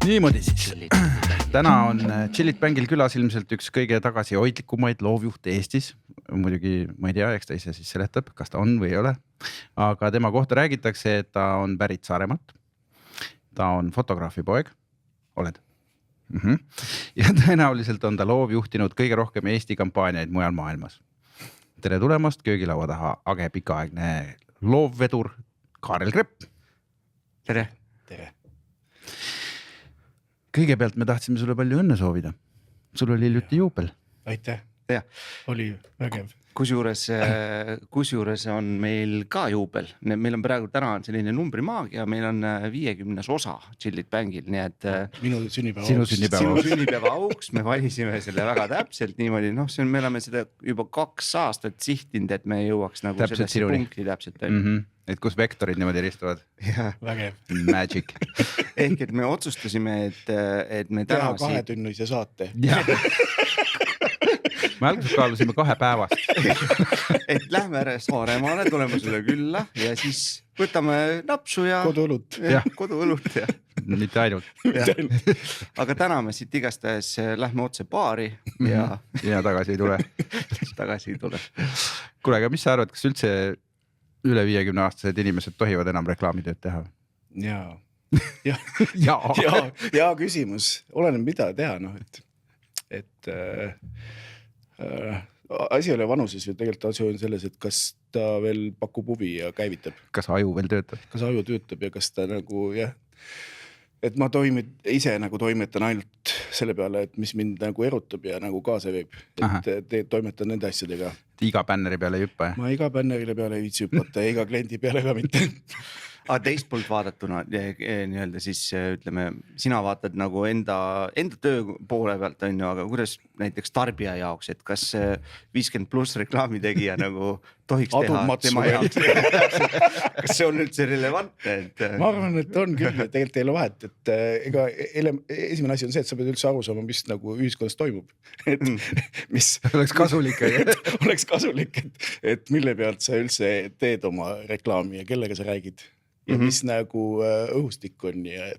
Niimoodi siis. Täna on Chillit Bangil külas ilmselt üks kõige tagasihoidlikumaid loovjuhte Eestis. Muidugi ma ei tea, eks ta ise siis seletab, kas ta on või ei ole. Aga tema kohta räägitakse, et ta on pärit Saaremaalt. Ta on fotograafi poeg. Oled? Ja tõenäoliselt on ta loovjuhtinud kõige rohkem Eesti kampaaniaid mujal maailmas. Tere tulemast köögilaua taha Age pikaaegne loovvedur Kaarel Krepp. Tere. Tere. Kõigepealt me tahtsime sulle palju õnne soovida. Sul oli hiljuti juubel. Aitäh. Ja. Oli vägev. Kusjuures on meil ka juubel. Meil on praegu täna selline numbrimaagia. Meil on 50. osa Chillit Bangil. Nii et Minu sünnipäeva Sinu auks. sünnipäeva. Sinu sünnipäeva auks me valisime selle väga täpselt niimoodi. Me oleme seda juba 2 aastat sihtinud, et me jõuaks nagu Täpselt sellesse sinuni. punkti täpselt. Et kus vektorid niimoodi ristuvad. Ja. Vägev. Magic. Ehk et me otsustasime, et me Teha täna 2-tunnise saate. Ja. Me alguses kaalusime 2 päevast. et lähme Saaremaale, tuleme sulle külla ja siis võtame napsu ja Koduõlut. koduõlut ja. Mitte ainult. Aga täna me siit igastahes lähme otse baari ja tagasi ei tule. tagasi ei tule. Kuule, aga mis sa arvad, kas üldse üle 50-aastased inimesed tohivad enam reklaamitööd teha? Ja küsimus. Oleneb mida teha. Asi ei ole vanuses või tegelikult asi on selles, et kas ta veel pakub huvi ja käivitab. Kas aju veel töötab? Kas aju töötab ja kas ta nagu et ma ise nagu toimetan ainult selle peale, et mis mind nagu erutab ja nagu kaasa veeb. Et toimetan nende asjadega. Iga bänneri peale ei hüppa, Ma iga bännerile peale ei viitsi hüpata ja iga kliendi peale ka mitte. Aga teist poolt vaadatuna nii-öelda siis ütleme, sina vaatad nagu enda töö poole pealt on ju, aga kuidas näiteks tarbija jaoks, et kas 50+ reklaamitegija nagu tohiks teha tema jaoks? Kas see on üldse relevantne? Ma arvan, et on küll, et tegelikult ei ole vahet, et esimene asi on see, et sa pead üldse aru saama, mis nagu ühiskonnas toimub. Et mis oleks kasulik. oleks kasulik, et mille pealt sa üldse teed oma reklaami ja kellega sa räägid. Ja mis nagu õhustik on ja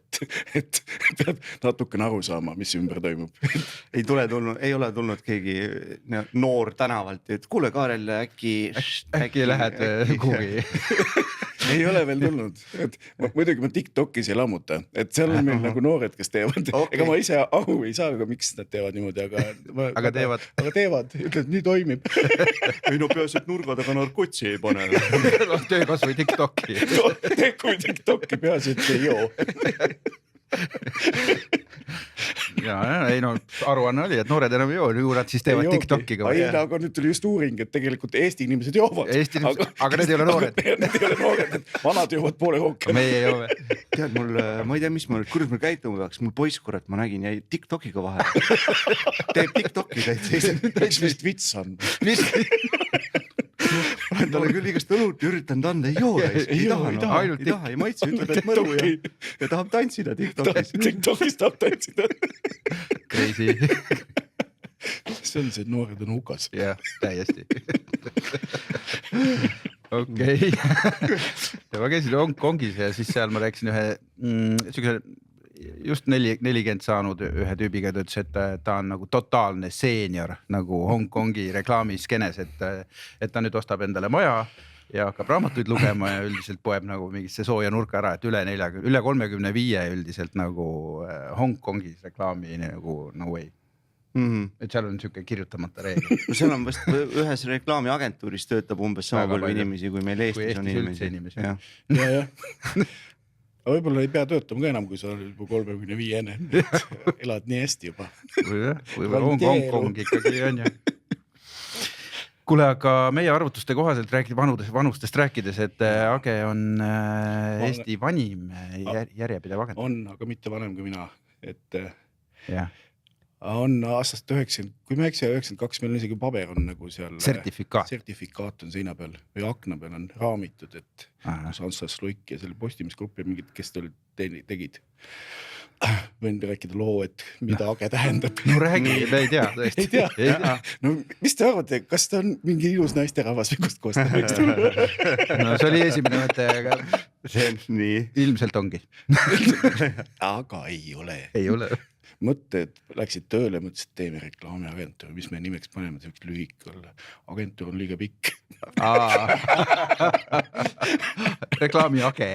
et pead natukene aru saama, mis ümber toimub. Ei ole tulnud keegi noor tänavalt, et kuule Kaarel, äkki lähed kuhugi. Ei ole veel tulnud. Muidugi ma TikTokis ei lammuta, et seal on meil nagu noored, kes teevad. Ega ma ise aru ei saa, miks nad teevad niimoodi, aga teevad. Aga teevad, ütled, nii toimib. Ei no peas, et nurga taga narkotsi ei pane. Töö kas või TikToki. Kui TikToki peas, et ei joo. Ei no aruanne oli, et noored enam ei joo, nüüd nad siis teevad TikTokiga. Aga nüüd tuli just uuring, et tegelikult Eesti inimesed joovad. Aga need ei ole noored. Need ei ole noored, et vanad joovad poole rohkem. Meie ei joove. Tead ma ei tea, kuidas mul käituma peaks, mul poiss kurat, ma nägin jäi TikTokiga vahel. Teeb TikToki täitsa. Eks vist vits on. Olen talle küll igast õlut üritanud anda, ei taha, ei maitse, ütleb, et mõru ja tahab tantsida TikTokis. TikTokis tahab tantsida. Crazy. See on see, et noored on hukas. Jah, täiesti. Okei. Ja ma käisin Hongkongis ja siis seal ma rääkisin ühe just 40 saanud ühe tüübiga, ta ütles, et ta on nagu totaalne seenior nagu Hongkongi reklaamiskenes, et ta nüüd ostab endale maja ja hakkab raamatuid lugema ja üldiselt poeb nagu mingisse sooja nurka ära, et üle 35 üldiselt nagu Hongkongis reklaami nagu no way. Et seal on siuke kirjutamata reegel. Seal on vast ühes reklaamiagentuuris töötab umbes sama palju inimesi, kui meil Eestis on inimesi. Ja. Võib-olla ei pea töötama ka enam, kui sa oled 35-ene. Elad nii hästi juba. Võib-olla Hongkong ikkagi on ja. Kuule, aga meie arvutuste kohaselt vanustest rääkides, et Age on Eesti vanim järjepidev agent. On, aga mitte vanem kui mina. Et jah. On aastast 90, kui me 92, meil on isegi paber on nagu seal. Sertifikaat on seina peal või akna peal on raamitud, et Sansas Luik ja selle postimisgruppi mingid, kes tegid. võin rääkida loo, et mida age tähendab. No räägi, me ei tea tõesti. Ei tea. No mis te arvate, kas ta on mingi ilus naisterahvas või kust koos ta võiks tulla? No see oli esimene mõte, aga see on nii. ilmselt ongi. Aga ei ole. Ei ole. Mõtted läksid tööle, mõtlesid, et teeme reklaamiagentuur, mis me nimeks paneme, see võiks lühike olla. Agentuur on liiga pikk. Reklaamiage.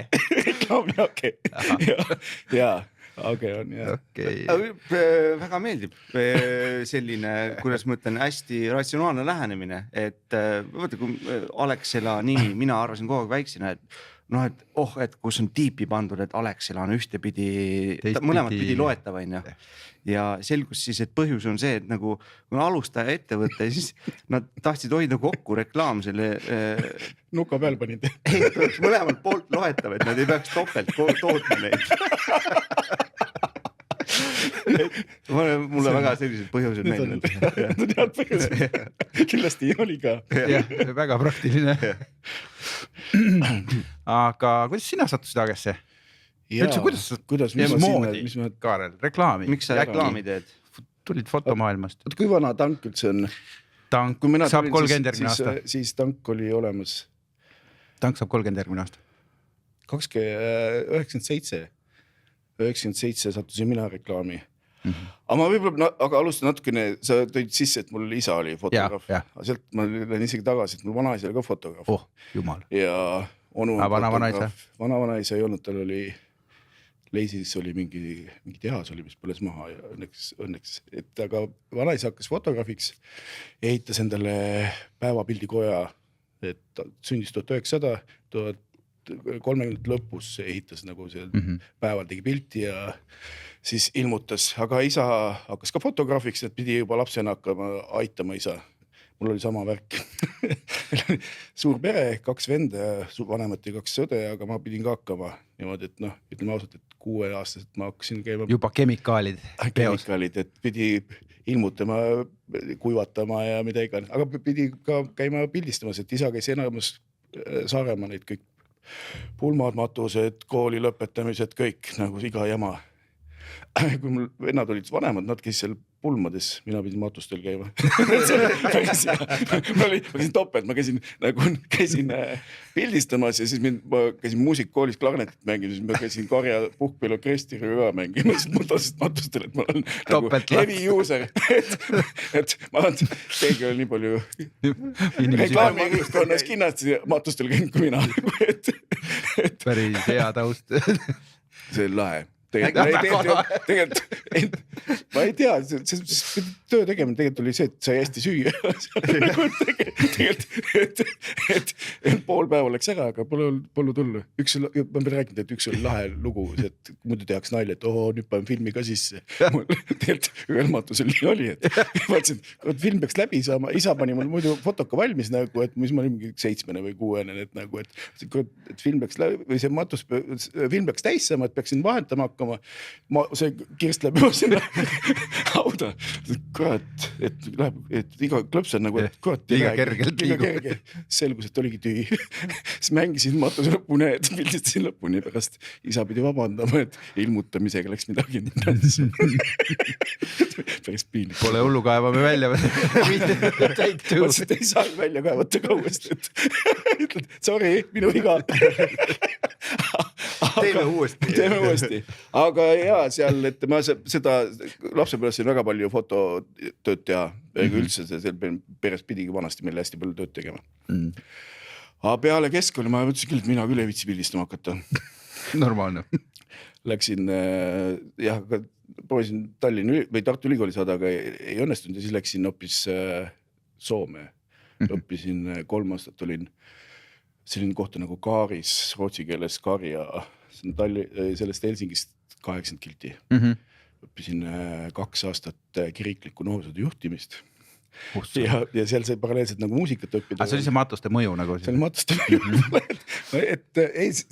Reklaamiage. Ja, age on jah. Okay. Väga meeldib selline, kuidas ma ütlen, hästi ratsionaalne lähenemine, et vaata, kui Alexela nimi, mina arvasin kogu aeg väiksena, et noh, et kus on tiipi pandud, et Alexela on ühtepidi, mõlemat pidi loetav, on ju. Ja selgus siis, et põhjus on see, et nagu kui alustaja ettevõte, siis nad tahtsid hoida kokku reklaam selle nuka peal panid. Mõlemalt poolt loetav, et nad ei peaks topelt tootma neid. Mulle väga sellised põhjused meeldinud. Need on head põhjused. Kindlasti oli ka. Jah, väga praktiline. Aga kuidas sina sattusid Agesse? Kuidas Kaarel, reklaami? Miks sa reklaami teed? Tulid fotomaailmast. Kui vana Tank üldse on? Tank saab 30 järgmine aasta. Siis Tank oli olemas. Tank saab 30 järgmine aasta. 97 sattusin mina reklaami. Aga ma võib-olla, aga alustan natukene, sa tõid sisse, et mul isa oli fotograaf. Sealt ma lähen isegi tagasi, et mul vanaisa oli ka fotograaf. Oh, jumal. Ja onu on fotograaf. Vanaisa ei olnud, tal oli Leisis oli mingi tehas oli, mis põles maha ja õnneks. Et aga vanaisa hakkas fotograafiks, ehitas endale päevapildikoja, et sündis 1900, 30 lõpus ehitas nagu see päeval tegi pilti ja siis ilmutas, aga isa hakkas ka fotograafiks, et pidi juba lapsena hakkama aitama isa. Mul oli sama värk. Suur pere, 2 venda, vanemad ja 2 sõde, aga ma pidin ka hakkama niimoodi, et noh, ütleme ausalt, et 6-aastaselt ma hakkasin käima. Juba kemikaalid peos. Kemikaalid, et pidi ilmutama, kuivatama ja mida iganes, aga pidi ka käima pildistamas, et isa käis enamus Saaremaa neid kõik pulmad, matused, kooli lõpetamised, kõik nagu iga jama. Kui mul vennad olid vanemad, nad käis seal pulmades, mina pidin matustel käima. Ma käisin topelt, ma käisin pildistamas ja siis ma käisin muusikakoolis klarnetit mängimas, siis ma käisin Karja puhkpillu Krestiga ka mängimas matustel, et ma olen nagu heavy user, et ma olen keegi oli nii palju reklaamikonnas kindlasti matustel käinud kui mina. Päris hea taust. See on lahe. Tegelikult, ma ei tea, see töö tegemine tegelikult oli see, et sai hästi süüa. Tegelikult, et pool päeva läks ära, aga polnud hullu. Ma pean rääkinud, et üks oli lahe lugu, et muidu tehaks nalja, et nüüd panen filmi ka sisse. Tegelikult ühelmatusel nii oli, et vaatasin, et film peaks läbi saama. Isa pani mul muidu fotoka valmis, et mis ma olin mingi 7 või 6, et film peaks läbi, või see matus, film peaks täis saama, et peaksin vahetama hakkama. See kirst läheb juba sinna hauda. Kurat, et läheb, et iga klõps on nagu, et kurat. Liiga kerge. Selgus, et oligi tühi. Siis mängisin matuse lõpuni, et pildistasin lõpuni pärast. Isa pidi vabandama, et ilmutamisega läks midagi. Päris piinlik. Pole hullu, kaevame välja. Mõtlesin, et ei saa välja kaevata kauest. Ütled, sorry, minu viga. Teeme uuesti. Aga jaa, seal, et ma seda lapsepõlves siin väga palju fototööd teha. Üldse seal peres pidigi vanasti meile hästi palju tööd tegema. Aga peale keskkooli ma mõtlesin küll, et mina küll ei vitsi pildistama hakata. Normaalne. Läksin, proovisin Tallinna või Tartu Ülikooli saada, aga ei õnnestunud ja siis läksin hoopis Soome. Õppisin 3 aastat olin selline kohta nagu Kaaris, rootsi keeles Karja, sellest Helsingist 80 kilti. Õppisin 2 aastat kiriklikku noorsootöö juhtimist. Ja seal sai paralleelselt nagu muusikat õppida. See oli see matuste mõju nagu? See oli matuste mõju.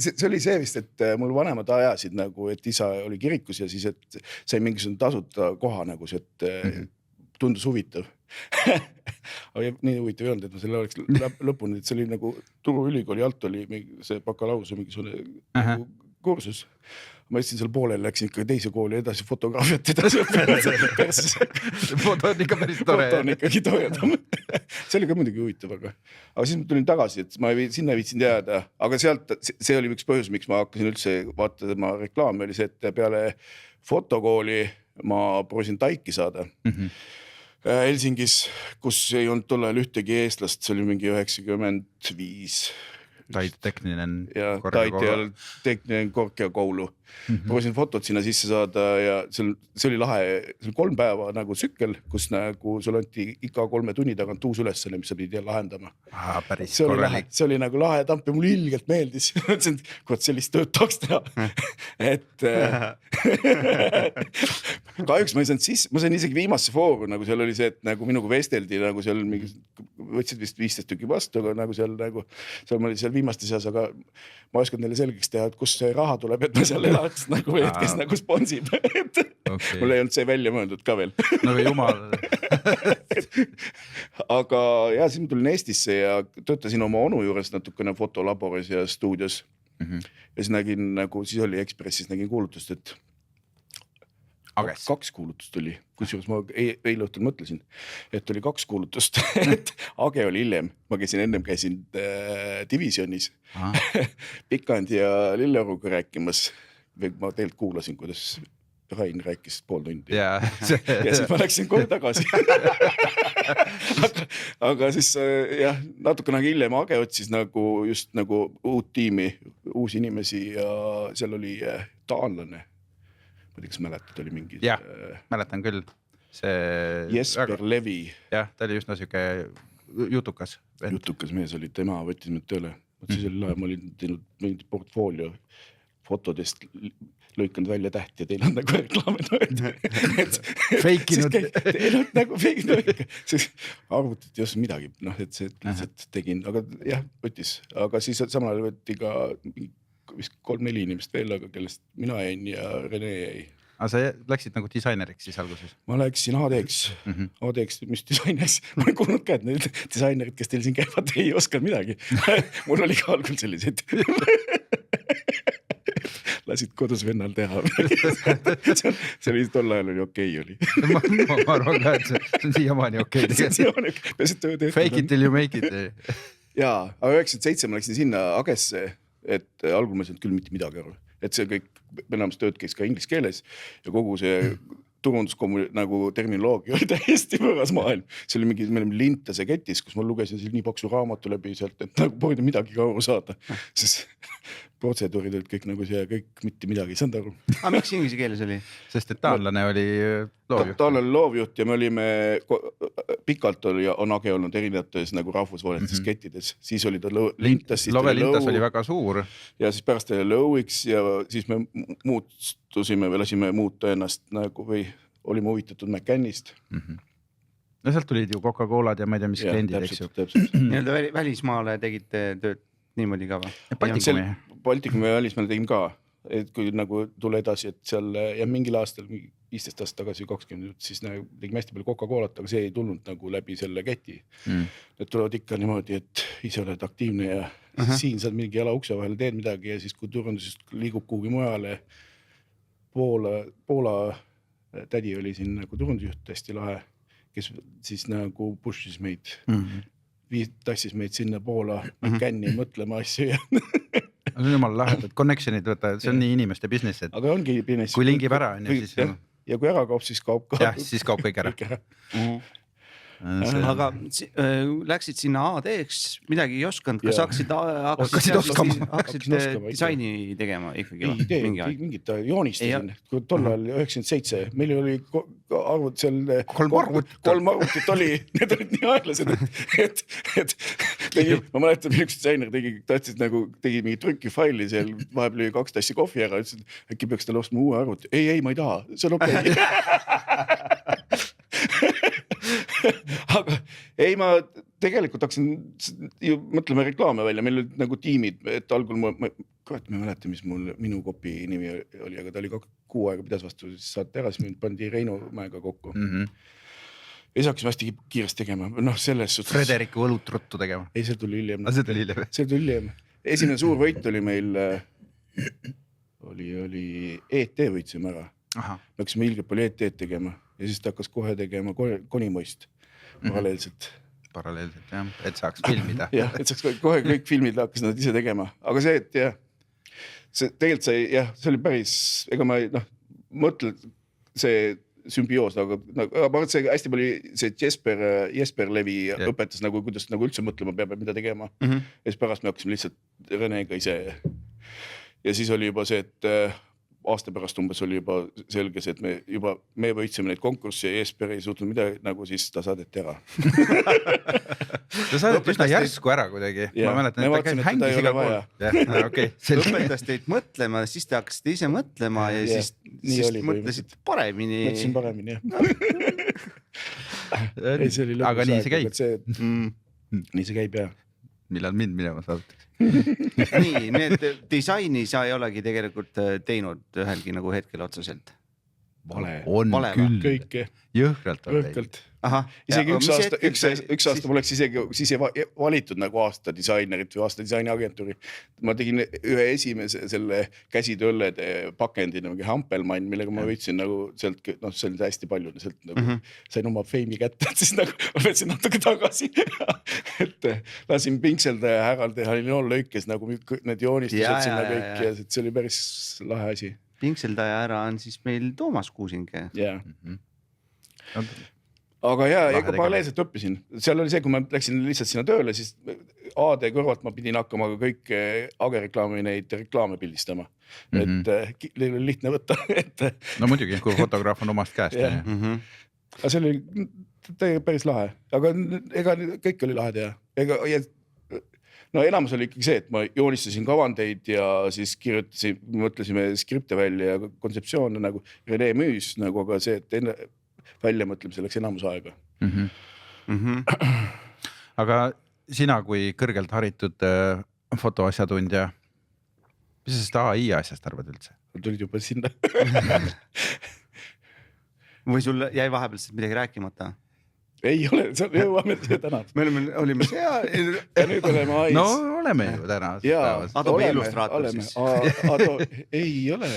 See oli see vist, et mul vanemad ajasid nagu, et isa oli kirikus ja siis, et sai mingisugune tasuta koha nagu see, et tundus huvitav. Aga nii huvitav ei olnud, et ma selle oleks lõpuni, et see oli nagu Turu ülikooli alt oli see bakalaureuse mingisugune kursus. Ma ütlesin seal poolel, läksin ikka teise kooli edasi fotograafiat edasi Foto on ikka päris tore. Foto on ikkagi toredam. See oli ka muidugi huvitav, aga siis ma tulin tagasi, et ma sinna ei viitsinud jääda, aga sealt see oli üks põhjus, miks ma hakkasin üldse vaatama reklaami, oli see, et peale fotokooli ma proovisin Taiki saada. Helsingis, kus ei olnud tol ajal ühtegi eestlast, see oli mingi 95. Tait tekniline ja tekniline korkeakoulu. Proovisin fotot sinna sisse saada ja see oli lahe, see oli 3 päeva nagu tsükkel, kus nagu sul anti iga 3 tunni tagant uus ülesõnne, mis sa pidid lahendama. Päris see korralik. See oli nagu lahe tamp ja mulle ilgelt meeldis. Mõtlesin, et kurat sellist tööd tahaks teha. Et kahjuks ma ei saanud sisse, ma sain isegi viimasse vooru, nagu seal oli see, et nagu minuga vesteldi, nagu seal mingi, võtsid vist 15 tükki vastu, aga nagu seal ma olin seal viimaste seas, aga ma oskad neile selgeks teha, et kust see raha tuleb, et ma seal elaks nagu, et kes nagu sponsib. Okay. Mul ei olnud see välja mõeldud ka veel. No jumal. Aga jah, siis ma tulin Eestisse ja töötasin oma onu juures natukene fotolaboris ja stuudios. Ja siis nägin nagu, siis oli Ekspressis, nägin kuulutust, et Ages. 2 kuulutust oli, kusjuures ma eile õhtul mõtlesin, et oli 2 kuulutust, et Age oli hiljem, ma käisin divisionis Pikandi ja Lilleoruga rääkimas, ma teilt kuulasin, kuidas Rain rääkis pool tundi ja siis ma läksin kohe tagasi. aga siis jah, natukene hiljem Age otsis nagu just nagu uut tiimi, uusi inimesi ja seal oli taanlane. Ma ei tea, kas mäletad, oli mingi... Jah, mäletan küll. Jesper Levi. Jah, ta oli just siuke jutukas. Jutukas mees oli, tema võttis mind tööle. Siis oli lahe, ma olin teinud mingi portfoolio fotodest, lõikanud välja täht ja teil on nagu reklaamid. Feikinud. Teil on nagu feikinud. Arvutit ei osanud midagi, et see lihtsalt tegin, aga jah, võttis. Aga siis samal ajal võtti ka... vist 3-4 inimest veel, aga kellest mina jäin ja Rene jäi. Aga sa läksid nagu disaineriks siis alguses? Ma läksin AD-ks, AD-ks, mis disaineris. Ma olen kuulnud ka, et need disainerid, kes teil siin käivad, ei oska midagi. Mul oli ka algul sellised. Lasid kodus vennal teha. See oli tol ajal oli okei oli. Ma arvan ka, et see on siiamaani okei. Fake it till you make it. Jaa, aga 97 ma läksin sinna Agesse, et algul ma ei saanud küll mitte midagi aru, et see kõik enam tööd käis ka inglise keeles ja kogu see turunduskomu terminoloogia oli täiesti võõras maailm. See oli mingi, me olime Lintase ketis, kus ma lugesin nii paksu raamatu läbi sealt, et nagu polnud midagi ka aru saada, sest protseduurid olid kõik nagu see ja kõik mitte midagi ei saanud aru. Aga miks inglise keeles oli? Sest et taanlane oli loovjuht. Taanlane oli loovjuht ja me olime, pikalt on Age olnud erinevates nagu rahvusvahelistes kettides. Siis oli ta Lintas. Love Lintas oli väga suur. Ja siis pärast oli Lowiks ja siis me muutusime või lasime muuta ennast nagu või olime huvitatud McCannist. No sealt tulid ju Coca-Colad ja ma ei tea, mis kliendid, eks ju. Nii-öelda välismaale tegite tööd niimoodi ka või? Baltikumi välismaal tegime ka, et kui nagu tule edasi, et seal ja mingil aastal, 15 aastat tagasi, 20, siis tegime hästi palju Coca-Colat, aga see ei tulnud nagu läbi selle keti. Need tulevad ikka niimoodi, et ise oled aktiivne ja siin saad mingi jala ukse vahele teed midagi ja siis kui turundusest liigub kuhugi mujale, Poola tädi oli siin nagu turundusjuht hästi lahe, kes siis nagu pushis meid, tassis meid sinna Poola McCanni mõtlema asju ja see on jumal lahe, et connectionid võtta, see on nii inimeste business, et aga ongi business. Kui lingib ära, siis ja kui ära kaob, siis kaob ka. Jah, siis kaob kõik ära. Aga läksid sinna AD-ks, midagi ei osanud, kas hakkasid disaini tegema ikkagi? Mingit joonistasin, kui tol ajal 97, meil oli arvud seal 3 arvutit oli, need olid nii aeglased, et ma mäletan, üks disainer tegi mingi trükifaili seal, vaheb lõi 2 tassi kohvi ära, ütlesin, äkki peaks talle ostma uue arvuti. Ei, ma ei taha, see on okei. Aga ei, ma tegelikult hakkasin ju mõtlema reklaame välja, meil olid nagu tiimid, et algul ma ei mäleta, mis minu kopi nimi oli, aga ta oli 6 aega pidas vastu, siis saate ära, siis mind pandi Reino Mäega kokku. Ja siis hakkasime hästi kiiresti tegema, selles suhtes. Frederiku õlutruttu tegema. Ei, see tuli hiljem. See tuli hiljem. Esimene suur võit oli meil, oli ET võitsime ära. Aha. Me hakkasime ilgelt palju ET tegema ja siis ta hakkas kohe tegema Konimoist paralleelselt. Paralleelselt jah, et saaks filmida. Jah, et saaks kohe kõik filmid hakkas nad ise tegema. Aga see, et jah, see tegelikult see oli päris, ega ma mõtlen see sümbioos, aga ma arvan, see hästi palju see Jesper Levi õpetas nagu, kuidas nagu üldse mõtlema peab, mida tegema. Ja siis pärast me hakkasime lihtsalt Renega ise. Ja siis oli juba see, et aasta pärast umbes oli juba selge see, et me võitsime neid konkurssi ja Jesper ei suutnud midagi, nagu siis ta saadeti ära. Ta saadeti üsna järsku ära kuidagi. Ma mäletan, et ta käis hängis iga pool. Õpetas teid mõtlema, siis te hakkasite ise mõtlema ja siis mõtlesid paremini. Mõtlesin paremini, jah. Aga nii see käib. Nii see käib, jah. Millal mind minema saadeti? Nii, need disaini sa ei olegi tegelikult teinud ühelgi nagu hetkel otseselt. On küll. Kõike. Jõhkralt on teinud. Isegi üks aasta mul oleks siis ei valitud nagu aasta disainerit või aasta disainiagentuuri. Ma tegin ühe esimese selle käsitööllede pakendina mingi Hampelmann, millega ma võitsin nagu sealt, see oli hästi palju, sealt nagu sain oma feimi kätte, et siis nagu ma võtsin natuke tagasi, et lasin pinkselda ja härral teha linollöökes nagu need joonistused sinna kõik ja see oli päris lahe asi. Pinkseldaja ära on siis meil Toomas Kuusinge. Jah. Aga ega paralleelselt õppisin. Seal oli see, kui ma läksin lihtsalt sinna tööle, siis AD kõrvalt ma pidin hakkama kõik agereklaami neid reklaame pildistama. Et oli lihtne võtta. No muidugi, kui fotograaf on omast käest. Aga see oli päris lahe. Aga ega kõik oli lahe teha. No enamus oli ikkagi see, et ma joonistasin kavandeid ja siis mõtlesime skripte välja ja kontseptsioone nagu Rene müüs, nagu aga see, et enne välja mõtleme selleks enamus aega. Aga sina kui kõrgelt haritud fotoasjatundja, mis sa sellest AI asjast arvad üldse? Tulid juba sinna. Või sul jäi vahepeal midagi rääkimata? Ei ole, jõuame täna. Me olime ja nüüd oleme AIs. No oleme ju täna. Adobe Illustrator siis. Ei ole.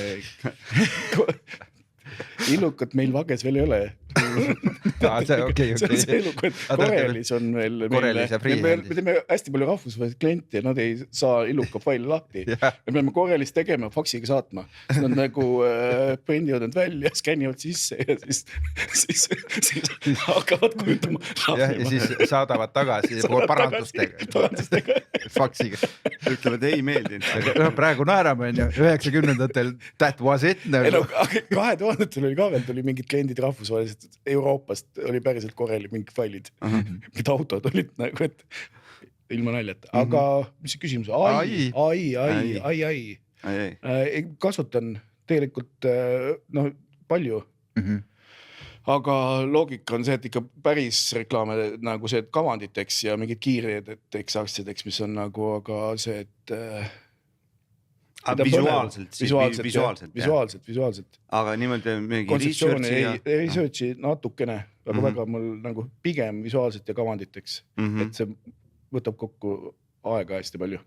Illukat meil vages veel ei ole. Korelis on meil. Me teeme hästi palju rahvusvahelisi kliente ja nad ei saa Illuka faili lahti. Me peame Korelis tegema, faksiga saatma. Nad nagu prindivad need välja, skännivad sisse ja siis hakkavad kujutama. Ja siis saadavad tagasi parandustega. Faksiga. Ütlevad ei meeldinud. Praegu naerame 90-ndatel that was it. 2000-ndatel oli ka veel, tuli mingid kliendid rahvusvahelised Euroopast oli päriselt Koreli mingid failid. Mingid autod olid nagu, et ilma naljata. Aga mis see küsimus? AI. Kasutan tegelikult palju. Aga loogika on see, et ikka päris reklaame nagu see, et kavanditeks ja mingid kiiredeks aktsiadeks, mis on nagu, aga see, et Visuaalselt. Aga niimoodi mingi researchi natukene, aga väga mul nagu pigem visuaalselt ja kavanditeks, et see võtab kokku aega hästi palju.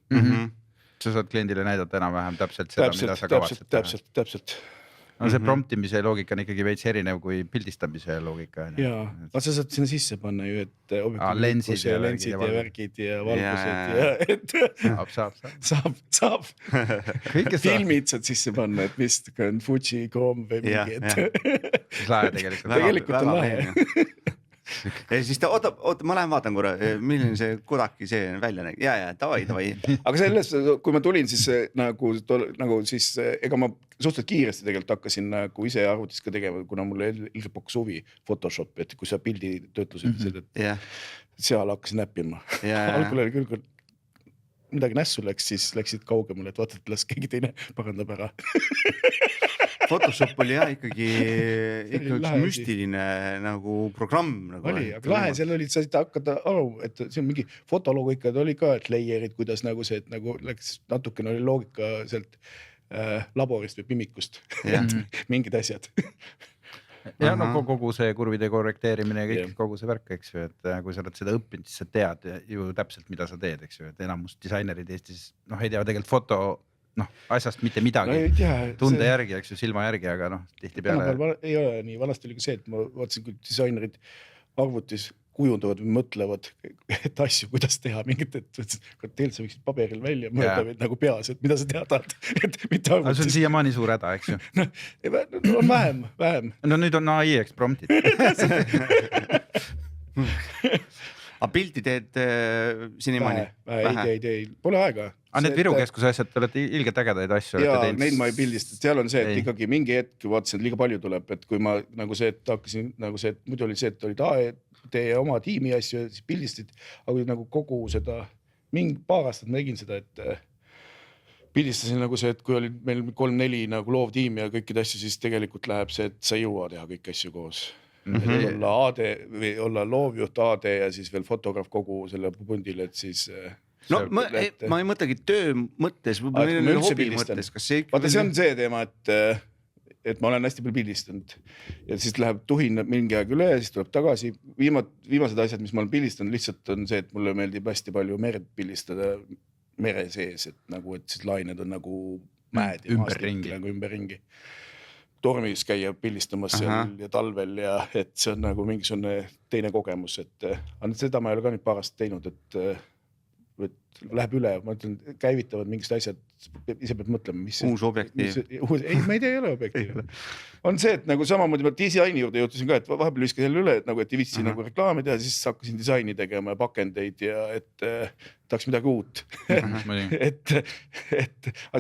Sa saad kliendile näidata enam-vähem täpselt seda, mida sa kavatsed. Täpselt. No see promptimise loogika on ikkagi veits erinev kui pildistamise loogika. Jaa, aga sa saad sinna sisse panna ju, et lensid ja värgid ja valgused ja saab. Filmid saad sisse panna, et mis on Fuji, Chrome või mingi, et lahe tegelikult on lahe. Ja siis oota, ma lähen vaatan korra, milline see Kodaki see välja nägi. Ja, davai. Aga selles, kui ma tulin, siis nagu siis, ega ma suhteliselt kiiresti tegelikult hakkasin nagu ise arvutis ka tegema, kuna mul ilmselt pakkus huvi Photoshop, et kui sa pildi töötlus ütlesid, et seal hakkasin näppima. Algul oli küll, kui midagi nässu läks, siis läksid kaugemale, et vaata, et las keegi teine parandab ära. Photoshop oli ikkagi üks müstiline nagu programm. Oli, aga lahe, seal olid, sa hakata aru, et see on mingi fotoloogika, oli ka, et layer'id, kuidas nagu see, et nagu läks natukene oli loogika sealt laborist või pimikust. Mingid asjad. Ja no kogu see kurvide korrekteerimine ja kogu see värk, eks ju, et kui sa oled seda õppinud, siis sa tead ju täpselt, mida sa teed, eks ju, et enamus disainerid Eestis ei tea tegelikult foto asjast mitte midagi No ei tea, tunde see- järgi, eks ju, silma järgi, aga tihti peale. tänapäeval ei ole nii, vanasti oli ka see, et ma vaatasin, kui disainerid arvutis kujundavad või mõtlevad et asju, kuidas teha mingit, et tegelikult sa võiksid paberil välja mõelda või nagu peas, et mida sa teha tahad, et mitte Aga see on arvutis. siiamaani suur häda, eks ju. On vähem. No nüüd on AI ekspromptid. aga pilti teed sinimaani? Ei, pole aega. Aga need Viru Keskuse asjad, te olete ilgelt ägedaid asju. Ja neid ma ei pildista, seal on see, et Ei. ikkagi mingi hetk vaatasin, et liiga palju tuleb, et kui ma nagu see, et hakkasin nagu see, et muidu oli see, et olid teie oma tiimi asju, siis pildistid, aga nagu kogu seda, mingi paar aastat ma tegin seda, et pildistasin nagu see, et kui oli meil 3-4 nagu loovtiimi ja kõikide asju, siis tegelikult läheb see, et sa ei jõua teha kõiki asju koos. Et olla AD või olla loovjuht AD ja siis veel fotograaf kogu selle pundil, et siis no ma ei mõtlegi töö mõttes, võib-olla hobi mõttes, kas see vaata, see on see teema, et ma olen hästi palju pildistanud ja siis läheb tuhin mingi aeg üle ja siis tuleb tagasi. Viimased asjad, mis ma olen pildistanud, lihtsalt on see, et mulle meeldib hästi palju merd pildistada mere sees, et nagu, et siis lained on nagu mäed ja Ümberringi. nagu ümberringi. Tormis käia pildistamas seal ja talvel ja et see on nagu mingisugune teine kogemus, et seda ma ei ole ka nüüd paar aastat teinud, et läheb üle, ma ütlen, käivitavad mingid asjad, ise peab mõtlema, mis uus objektiiv. Ei, ma ei tea, ei ole objektiiv. On see, et nagu samamoodi ma disaini juurde jõutasin ka, et vahepeal viska selle üle, et nagu, et ei viitsi nagu reklaami teha, siis hakkasin disaini tegema ja pakendeid ja et tahaks midagi uut. Aga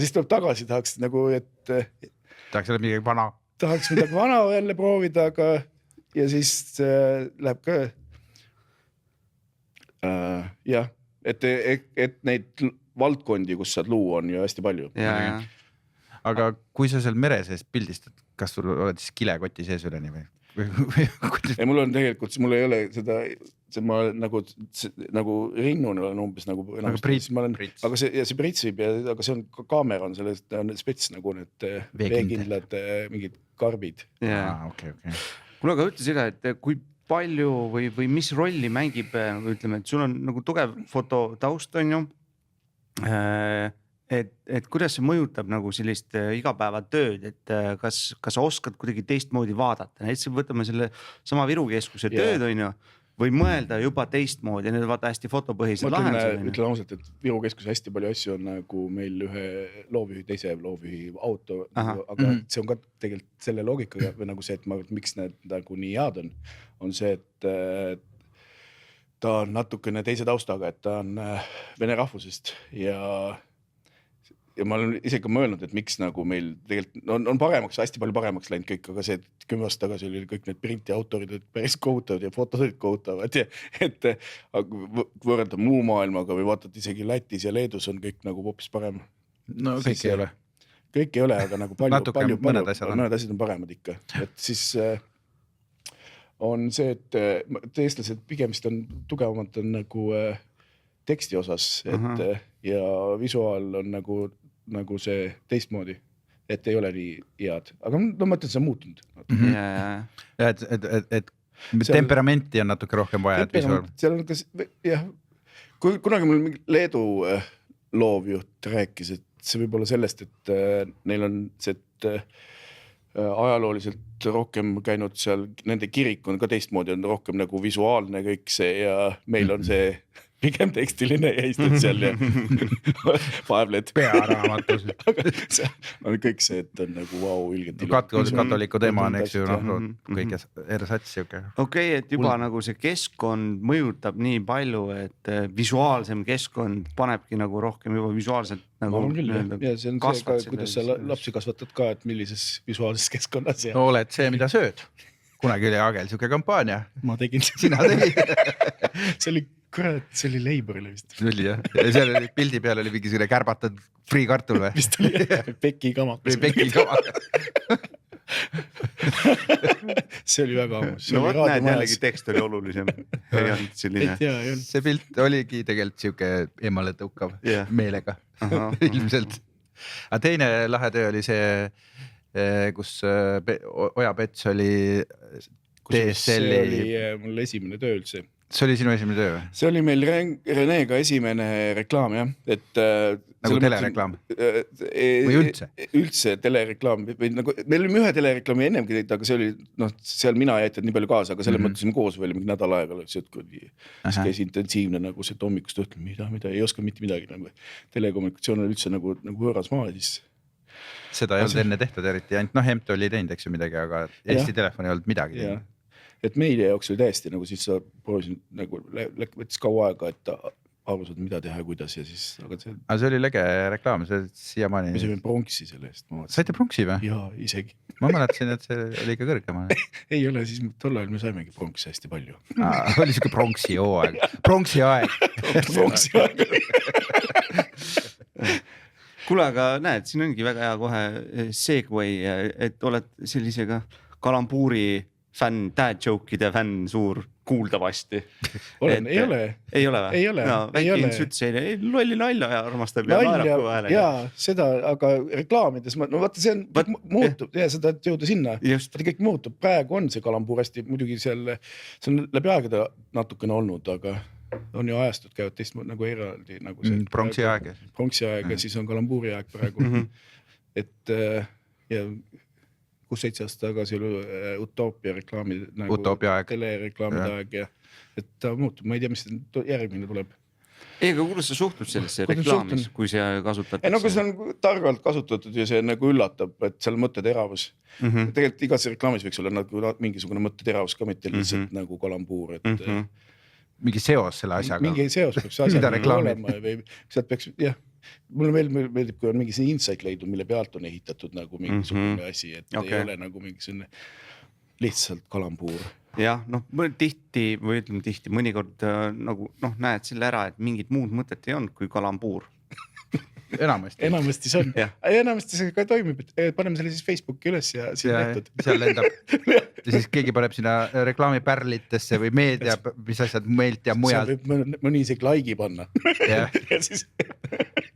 siis tuleb tagasi, tahaks nagu, et tahaks jälle midagi vana. Tahaks midagi vana jälle proovida, aga ja siis läheb ka jah, et neid valdkondi, kus saad luua, on ju hästi palju. Aga kui sa seal mere sees pildistad, kas sul oled siis kilekoti sees üleni või? Ei, mul on tegelikult, mul ei ole seda, ma nagu rinnun olen umbes nagu Brits. Aga see pritsib, aga see on kaamera on sellest spets nagu need veekindlad mingid karbid. Okay. Kuule, aga ütle seda, et kui palju või mis rolli mängib, nagu ütleme, et sul on nagu tugev fototaust on ju, et kuidas see mõjutab nagu sellist igapäevatööd, et kas sa oskad kuidagi teistmoodi vaadata, näiteks võtame selle sama Viru Keskuse tööd on ju, või mõelda juba teistmoodi, need on vaata hästi fotopõhised lahendused. Ütlen ausalt, et Viru Keskuse hästi palju asju on nagu meil ühe loovjuhi, teise loovjuhi auto, aga see on ka tegelikult selle loogikaga või nagu see, et miks need nagu nii head on see, et ta on natukene teise taustaga, et ta on vene rahvusest ja ma olen isegi mõelnud, et miks nagu meil tegelikult on paremaks, hästi palju paremaks läinud kõik, aga see, et 10 aastat tagasi oli kõik need printi autorid päris kohutavad ja fotod olid kohutavad ja et võrrelda muu maailmaga või vaatad isegi Lätis ja Leedus on kõik nagu hoopis parem. No kõik ei ole. Kõik ei ole, aga nagu palju mõned asjad on paremad ikka, et siis on see, et eestlased pigemist on tugevamad on nagu teksti osas, et ja visuaal on nagu see teistmoodi, et ei ole nii head, aga ma mõtlen, see on muutunud. Ja, et temperamenti on natuke rohkem vaja. Seal on kas, jah, kunagi mul mingi Leedu loovjuht rääkis, et see võib olla sellest, et neil on see, et ajalooliselt rohkem käinud seal, nende kirik on ka teistmoodi, on rohkem nagu visuaalne kõik see ja meil on see pigem tekstiline ja istud seal ja vaevled pearaamatus. See on kõik see, et on nagu vau, ilgelt katoliku teema on, eks ju, kõik ersats siuke. Okei, et juba nagu see keskkond mõjutab nii palju, et visuaalsem keskkond panebki nagu rohkem juba visuaalselt nagu ja see on see ka, kuidas sa lapsi kasvatad ka, et millises visuaalses keskkonnas ja oled see, mida sööd. Kunagi oli Agel siuke kampaania. Ma tegin. Sina tegid. See oli kurat, see oli Leiborile vist. Oli jah. Ja seal oli pildi peal oli mingisugune kärbatud friikartul või? Vist oli Peki kamakas. Peki kamakas. See oli väga ammus. No võt näed, jällegi tekst oli olulisem. See pilt oligi tegelikult siuke emale tõukav meelega. Ilmselt. Aga teine lahe töö oli see, kus Oja Pets oli DSL-i. See oli mul esimene töö üldse. see oli sinu esimene töö või? see oli meil Renega esimene reklaam jah, et nagu telereklaam või üldse? Üldse telereklaam või nagu meil oli ühe telereklaami ennemgi teinud, aga see oli seal mina ei aitanud nii palju kaasa, aga selle mõtlesime koos veel mingi nädal aega, siis käis intensiivne nagu see hommikust õhtul, mida ei oska mitte midagi nagu. Telekommunikatsioon oli üldse nagu võõras maa siis. Seda ei olnud enne tehtud eriti, ainult Hemto oli teinud, eks ju midagi, aga Eesti telefon ei olnud midagi teinud. Et meie jaoks oli täiesti nagu siis sa proovisin nagu võttis kaua aega, et arvusad mida teha ja kuidas ja siis aga see oli lege reklaam, see siiamaani. Me saime pronksi selle eest. Saite pronksi või? Jaa, isegi. Ma mäletasin, et see oli ikka kõrgema. Ei ole, siis tol ajal me saimegi pronksi hästi palju. Oli siuke pronksi hooaeg. Pronksi aeg. Pronksi aeg. Kuule, aga näed, siin ongi väga hea kohe segway, et oled sellisega kalambuuri fänn, dad joke'ide fänn suur kuuldavasti. Olen, ei ole. Ei ole või? Ei ole. No, väike süts ei lolli nalja ja armastab ja naerab kui vahele. Jaa, seda, aga reklaamides, no vaata see on, muutub ja seda jõuda sinna. Vaata kõik muutub, praegu on see kalambuur hästi, muidugi seal, see on läbi aegade natukene olnud, aga on ju ajastud käivad teist nagu eraldi nagu see pronksi aeg ja siis on kalambuuri aeg praegu et ja 6-7 aastat tagasi oli Utoopia reklaami nagu telereklaamide aeg ja et ta muutub, ma ei tea, mis järgmine tuleb. Ei, aga kuidas sa suhtud sellesse reklaamis, kui see kasutatakse? No kui see on targalt kasutatud ja see nagu üllatab, et seal mõtteteravus. Tegelikult igas reklaamis võiks olla nagu mingisugune mõtteteravus ka mitte lihtsalt nagu kalambuur, et mingi seos selle asjaga. Mingi seos peaks asjaga olema või sealt peaks, jah, mulle meeldib, kui on mingi insight leidnud, mille pealt on ehitatud nagu mingisugune asi, et ei ole nagu mingisugune lihtsalt kalambuur. Jah, tihti, või ütleme tihti, mõnikord nagu näed selle ära, et mingit muud mõtet ei olnud kui kalambuur. Enamasti see on. Enamasti see ka toimib, et paneme selle siis Facebooki üles ja siin tehtud. Seal lendab. Ja siis keegi paneb sinna reklaamipärlitesse või meedia, mis asjad meilt ja mujalt. Seal võib mõni isegi laigi panna.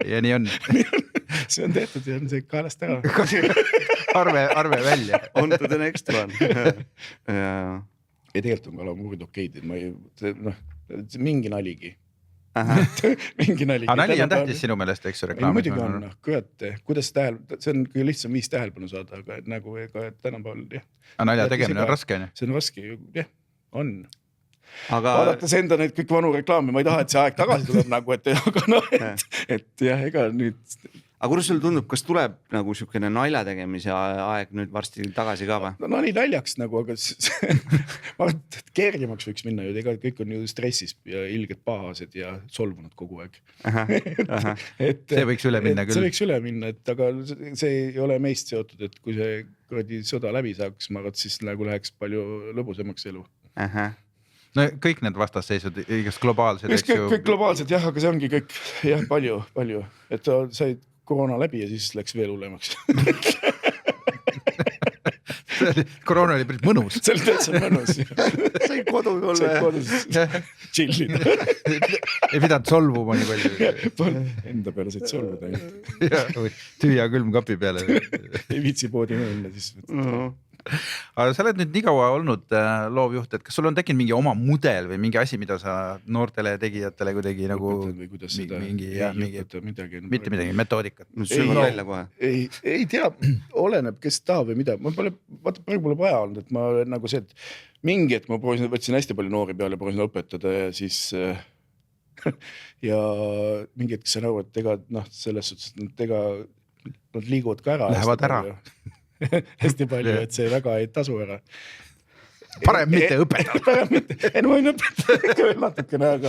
Ja nii on. See on tehtud ja on see kaelast ära. Arve välja. On to the next one. Ei tegelikult on kalambuurid okeid, mingi naligi. Mingi naligi. Aga nali on tähtis sinu meelest, eks reklaamis? Muidugi on, kuidas see on kõige lihtsam viis tähelepanu saada, aga nagu tänapäeval, jah. Aga nalja tegemine on raske, on? See on raske, jah, on. Vaadates enda neid kõik vanu reklaami, ma ei taha, et see aeg tagasi tuleb nagu, et jah, ega nüüd. Aga kuidas sul tundub, kas tuleb nagu siukene nalja tegemise aeg nüüd varsti tagasi ka või? No nii naljaks nagu, aga ma arvan, et kergemaks võiks minna ju, ega kõik on ju stressis ja ilged pahased ja solvunud kogu aeg. See võiks üle minna küll. See võiks üle minna, et aga see ei ole meist seotud, et kui see kuradi sõda läbi saaks, ma arvan, siis nagu läheks palju lõbusemaks elu. No kõik need vastasseisud, igast globaalsed, eks ju. Kõik globaalsed, jah, aga see ongi kõik, jah, palju, et said koroona läbi ja siis läks veel hullemaks. Koroona oli päris mõnus. See oli täitsa mõnus. Sai kodus olla. Sai kodus chillida. Ei pidanud solvuma nii palju. Enda peale said solvuda. Tüüa külm kapi peale. Ei viitsi poodi mõelda siis. Aga sa oled nüüd nii kaua olnud loovjuht, et kas sul on tekkinud mingi oma mudel või mingi asi, mida sa noortele tegijatele kuidagi nagu mitte midagi, metoodikat? Ei tea, oleneb, kes tahab või mida. Praegu pole vaja olnud, et ma nagu see, et mingi, et ma võtsin hästi palju noori peale, proovisin õpetada ja siis ja mingi hetk sain aru, et ega selles suhtes, et ega nad liiguvad ka ära. Lähevad ära. Hästi palju, et see väga ei tasu ära. Parem mitte õpetada. Parem mitte. Ei, ma võin õpetada veel natukene, aga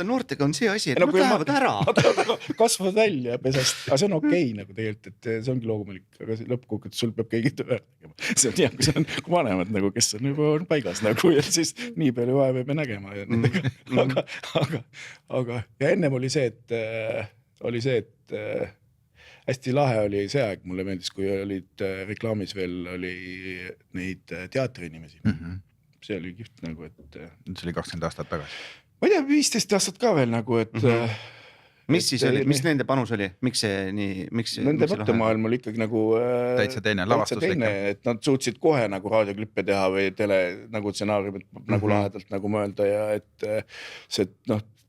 noortega on see asi, et nad lähevad ära. Kasvavad välja pesast, aga see on okei nagu tegelikult, et see ongi loomulik, aga lõppkokkuvõttes sul peab keegi töö tegema. See on hea, kui see on vanemad, nagu, kes on juba paigas nagu, ja siis nii palju vaeva me nägema. Aga ja ennem oli see, et hästi lahe oli see aeg, mulle meeldis, kui olid reklaamis veel oli neid teatriinimesi. See oli kihvt nagu, et... See oli 20 aastat tagasi. Ma ei tea, 15 aastat ka veel nagu, et mis siis oli, mis nende panus oli, miks see nii, miks nende mõttemaailm oli ikkagi nagu täitsa teine, lavastuslik. Et nad suutsid kohe nagu raadioklippe teha või tele nagu stsenaariumit nagu lahedalt nagu mõelda ja et see,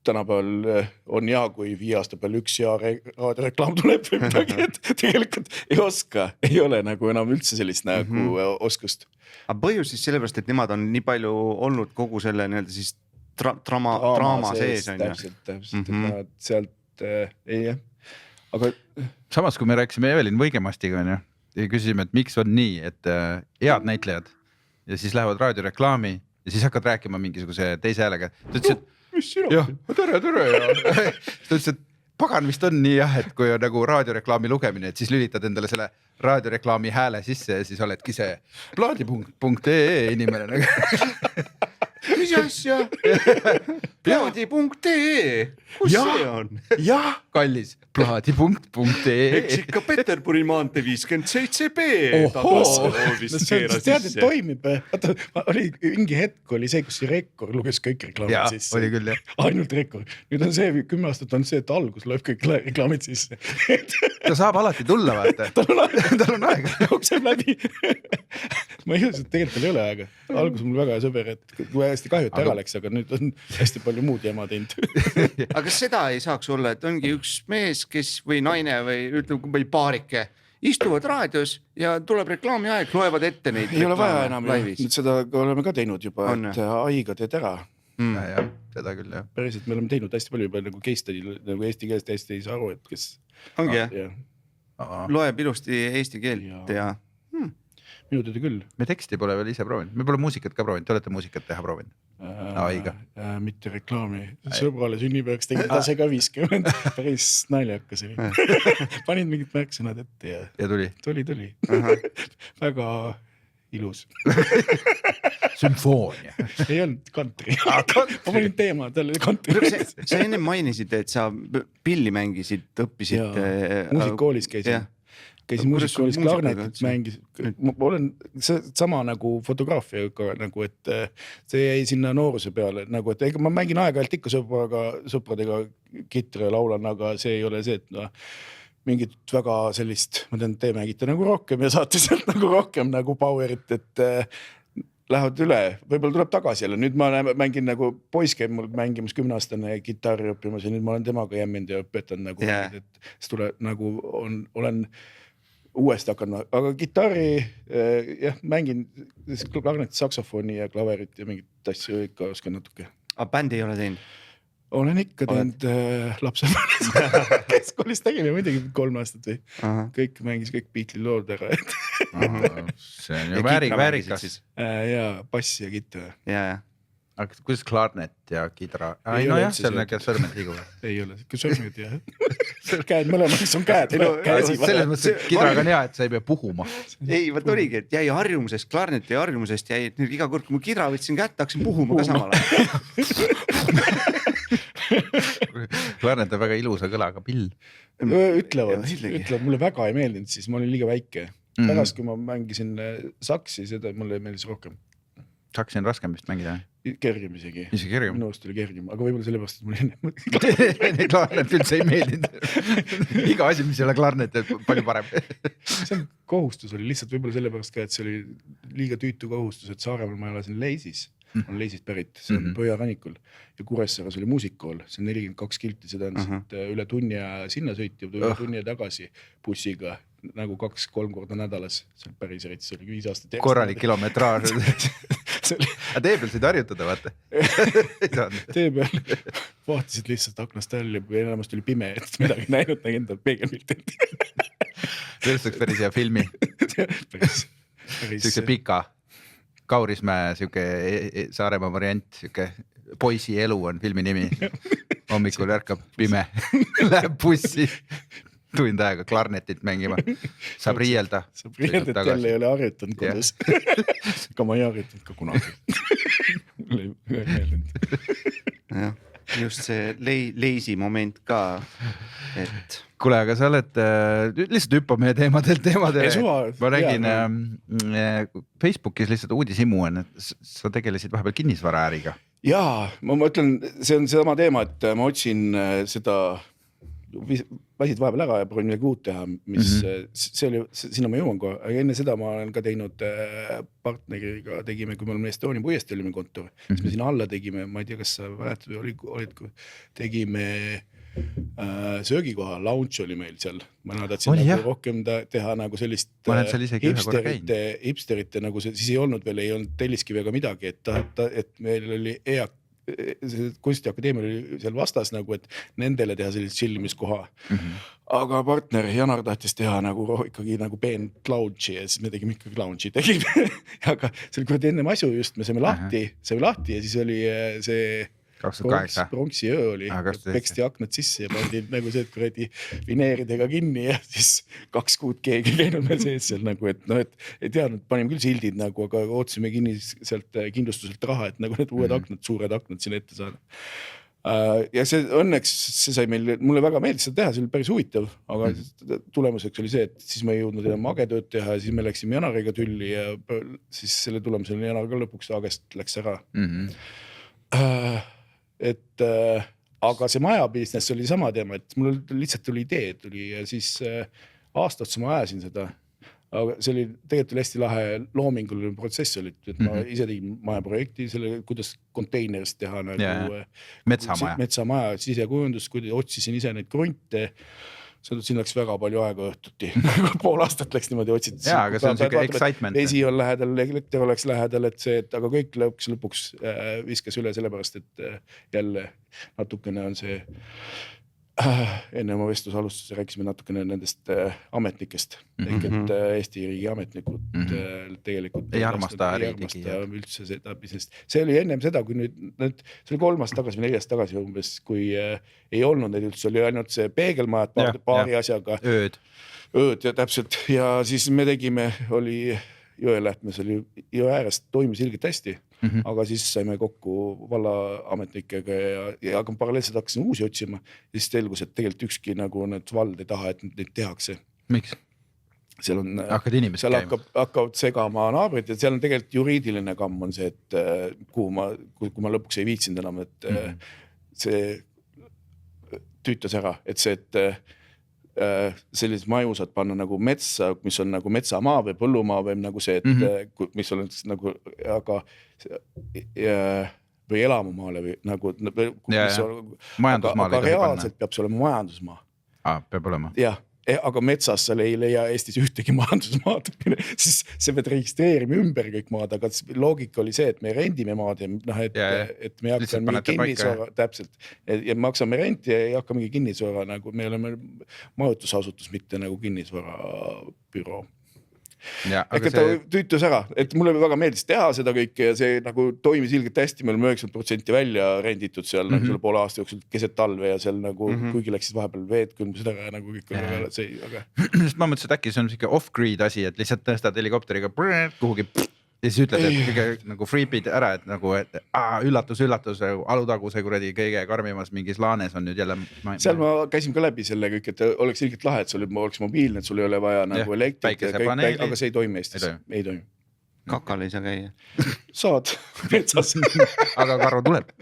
tänapäeval on hea, kui 5 aasta peal üks hea raadioreklaam tuleb või midagi, et tegelikult ei oska, ei ole nagu enam üldse sellist nagu oskust. Aga põhjus siis sellepärast, et nemad on nii palju olnud kogu selle nii-öelda siis draama sees on ju. Täpselt, et sealt ei jah. Aga samas, kui me rääkisime Evelin Võigemastiga on ju, ja küsisime, et miks on nii, et head näitlejad ja siis lähevad raadioreklaami ja siis hakkad rääkima mingisuguse teise häälega. Ta ütles, et mis sina? jah, tere. Ta ütles, et pagan vist on nii jah, et kui on nagu raadioreklaami lugemine, et siis lülitad endale selle raadioreklaami hääle sisse ja siis oledki see plaadi.ee inimene nagu. Mis asja? Plaadi.ee, kus see on? Jah, kallis, plaadi.ee. Eks ikka Peterburi maantee 57B. tead, et toimib. Oli mingi hetk oli see, kus see Rekord luges kõik reklaamid sisse. Oli küll jah. Ainult Rekord. Nüüd on see 10 aastat on see, et algus loeb kõik reklaamid sisse. Ta saab alati tulla, vaata. Tal on aega. Jookseb läbi. Ma ei usu, et tegelikult tal ei ole aega. Algus on mul väga sõber, et kui hästi kahju, et ära läks, aga nüüd on hästi palju muud jama teinud. Aga kas seda ei saaks olla, et ongi üks mees, kes või naine või ütleme või paarike istuvad raadios ja tuleb reklaami aeg, loevad ette neid. Ei ole vaja enam. Nüüd seda oleme ka teinud juba, et aiga teed ära. Ja, seda küll jah. Päriselt me oleme teinud hästi palju juba nagu case study, nagu eesti keelest hästi ei saa aru, et kes ongi jah. Loeb ilusti eesti keelt ja minu teada küll. Me teksti pole veel ise proovinud, me pole muusikat ka proovinud, te olete muusikat teha proovinud? Aiga. Mitte reklaami, sõbrale sünnipäevaks tegid tase ka 50, päris naljakas oli. Panid mingid märksõnad ette ja tuli? Tuli. Väga ilus. Sümfoonia. Ei olnud country. Ma panin teema, tal oli country. Sa enne mainisid, et sa pilli mängisid, õppisid. Muusikoolis käisin muusikoolis klarnetit mängis. Ma olen sama nagu fotograafiaga, nagu et see jäi sinna nooruse peale, nagu et ma mängin aeg-ajalt ikka sõpradega kitri ja laulan, aga see ei ole see, et mingit väga sellist, ma tean, te mängite nagu rohkem ja saate sealt nagu rohkem nagu powerit, et lähevad üle, võib-olla tuleb tagasi jälle. Nüüd ma mängin nagu, poiss käib mul mängimas 10-aastane kitarri õppimas ja nüüd ma olen temaga jämminud ja õpetan nagu, et see tuleb nagu olen uuesti hakanud, aga kitarri mängin klarnetit, saksofoni ja klaverit ja mingit asju ikka oskan natuke. Aga bändi ei ole teinud? Olen ikka teinud lapsepõles. Keskkoolis tegime muidugi 3 aastat või. Kõik mängis kõik Beatli lood ära. See on ju väärikas. Ja bass ja kitar. Aga kuidas klarnet ja kidra? Ei no jah, seal on sõrmed liiguvad. Ei ole, sõrmed jah. Käed mõlemad, mis on käed. Selles mõttes, et kidraga on hea, et sa ei pea puhuma. Ei, võt oligi, et jäi harjumusest, klarneti harjumusest jäi, et nüüd iga kord, kui ma kidra võtsin kätte, hakkasin puhuma ka samal ajal. Klarnet on väga ilusa kõlaga pill. Ütlevad, mulle väga ei meeldinud, siis ma olin liiga väike. Pärast, kui ma mängisin saksi, seda mulle meeldis rohkem. Saksi on raskem vist mängida? Kergim isegi. Minu arust oli kergim, aga võib-olla sellepärast, et mulle klarnet üldse ei meeldinud. Iga asi, mis ei ole klarnet, palju parem. See on kohustus oli lihtsalt võib-olla sellepärast ka, et see oli liiga tüütu kohustus, et Saaremaal ma elasin Leisis. On Leisist pärit, see on Põhja-rannikul ja Kuressaares oli muusikool, see on 42 kilti, seda on üle tunni ja sinna sõiti, üle tunni ja tagasi bussiga nagu 2-3 korda nädalas, see on päris eriti, see oli 5 aastat. Korralik kilometraaž. Aga tee peal said harjutada, vaata. Tee peal vaatasid lihtsalt aknast välja, enamast oli pime, et midagi näinud, nägin ta peegelpiltilt. Sellest oleks päris hea filmi. Siukse pika Kaurismäe, siuke Saaremaa variant, siuke poisi elu on filmi nimi. Hommikul ärkab pime, läheb bussi, tund aega klarnetit mängima. Saab riielda. Saab riielda, et jälle ei ole harjutanud kodus. Aga ma ei harjutanud ka kunagi. Mulle ei meeldinud. Just see leisi moment ka, et... Kuule, aga sa oled, lihtsalt hüppame teemadele. Ma räägin Facebookis lihtsalt uudisimu on, et sa tegelesid vahepeal kinnisvaraääriga. Jaa, ma mõtlen, see on sama teema, et ma otsin seda lasid vahepeal ära ja proovin midagi uut teha, mis see oli, sinna ma jõuan kohe, aga enne seda ma olen ka teinud partneriga tegime, kui me olime Estonia puiesteel olime kontor, siis me sinna alla tegime, ma ei tea, kas sa mäletad või olid, tegime söögikoha, lounge oli meil seal, ma tahtsin nagu rohkem teha nagu sellist hipsterite nagu see, siis ei olnud telliskivi ega midagi, et meil oli kunstiakadeemia oli seal vastas nagu, et nendele teha sellist chillimiskoha. Aga partner Janar tahtis teha nagu ikkagi nagu peent lounge'i ja siis me tegime ikkagi lounge'i aga see oli kuradi ennem asju just, me saime lahti ja siis oli see 2008. Pronksi öö oli, peksti aknad sisse ja pandi nagu see, et kuradi vineeridega kinni ja siis 2 kuud keegi käinud meil sees seal nagu, et noh, et ei teadnud, panime küll sildid nagu, aga ootasime kinni sealt kindlustuselt raha, et nagu need uued aknad, suured aknad sinna ette saada. Ja see õnneks, see sai meil, mulle väga meeldis seda teha, see oli päris huvitav, aga tulemuseks oli see, et siis me ei jõudnud enam agetööd teha ja siis me läksime Janariga tülli ja siis selle tulemusel Janar ka lõpuks agest läks ära. Aga see maja business oli sama teema, et mul lihtsalt tuli idee tuli ja siis aasta otsa ma ajasin seda, aga see oli tegelikult hästi lahe loominguline protsess oli, et ma ise tegin majaprojekti selle, kuidas konteinerist teha nagu metsamaja sisekujundus, kui otsisin ise neid krunte, siin läks väga palju aega õhtuti, pool aastat läks niimoodi otsitud. Jaa, aga see on selline excitement. Vesi on lähedal, elekter oleks lähedal, et see, aga kõik lõpuks viskas üle sellepärast, et jälle natukene on see, enne oma vestluse alustus rääkisime natukene nendest ametnikest, ehk et Eesti riigi ametnikud tegelikult ei armasta üldse seda business. See oli ennem seda, kui nüüd, see oli 3 aastat tagasi või 4 aastat tagasi umbes, kui ei olnud neid üldse, oli ainult see peegelmajad paari asjaga. Ööd ja täpselt ja siis me tegime, oli Jõelähtmes oli jõe äärest, toimis ilgelt hästi, aga siis saime kokku vallaametnikega ja paralleelselt hakkasin uusi otsima ja siis telgus, et tegelikult ükski nagu need vald ei taha, et neid tehakse. Miks? Seal on, seal hakkavad segama naabrid ja seal on tegelikult juriidiline kamm on see, et kui ma lõpuks ei viitsinud enam, et see tüütas ära, et see, et sellised maju saad panna nagu metsa, mis on nagu metsamaa või põllumaa või nagu see, et mis on nagu, aga või elamumaale või nagu aga reaalselt peab see olema majandusmaa. Peab olema. Jah, aga metsas sa ei leia Eestis ühtegi majandusmaad, siis see pead registreerima ümber kõik maad, aga loogika oli see, et me rendime maad ja noh, et me hakkame mingi kinnisvara, täpselt, ja maksame renti ja ei hakka mingi kinnisvara, nagu me oleme majutusasutus, mitte nagu kinnisvara büroo. Ehk et ta tüütus ära, et mulle väga meeldis teha seda kõike ja see nagu toimis ilgelt hästi, me oleme 90% välja renditud seal nagu selle poole aasta jooksul keset talve ja seal nagu kuigi läksid vahepeal veed külmusid ära ja nagu kõik oli väga see, aga ma mõtlesin, et äkki see on siuke off-grid asi, et lihtsalt tõstad helikopteriga kuhugi ja siis ütled, et kõige nagu freepid ära, et nagu üllatus, alutaguse kuradi kõige karmimas mingis laanes on nüüd jälle seal ma käisin ka läbi selle kõik, et oleks ilgelt lahe, et sul oleks mobiilne, et sul ei ole vaja nagu elektrit ja kõik, aga see ei toimi Eestis, ei toimi. Kakal ei saa käia. Saad metsas. Aga karru tuleb.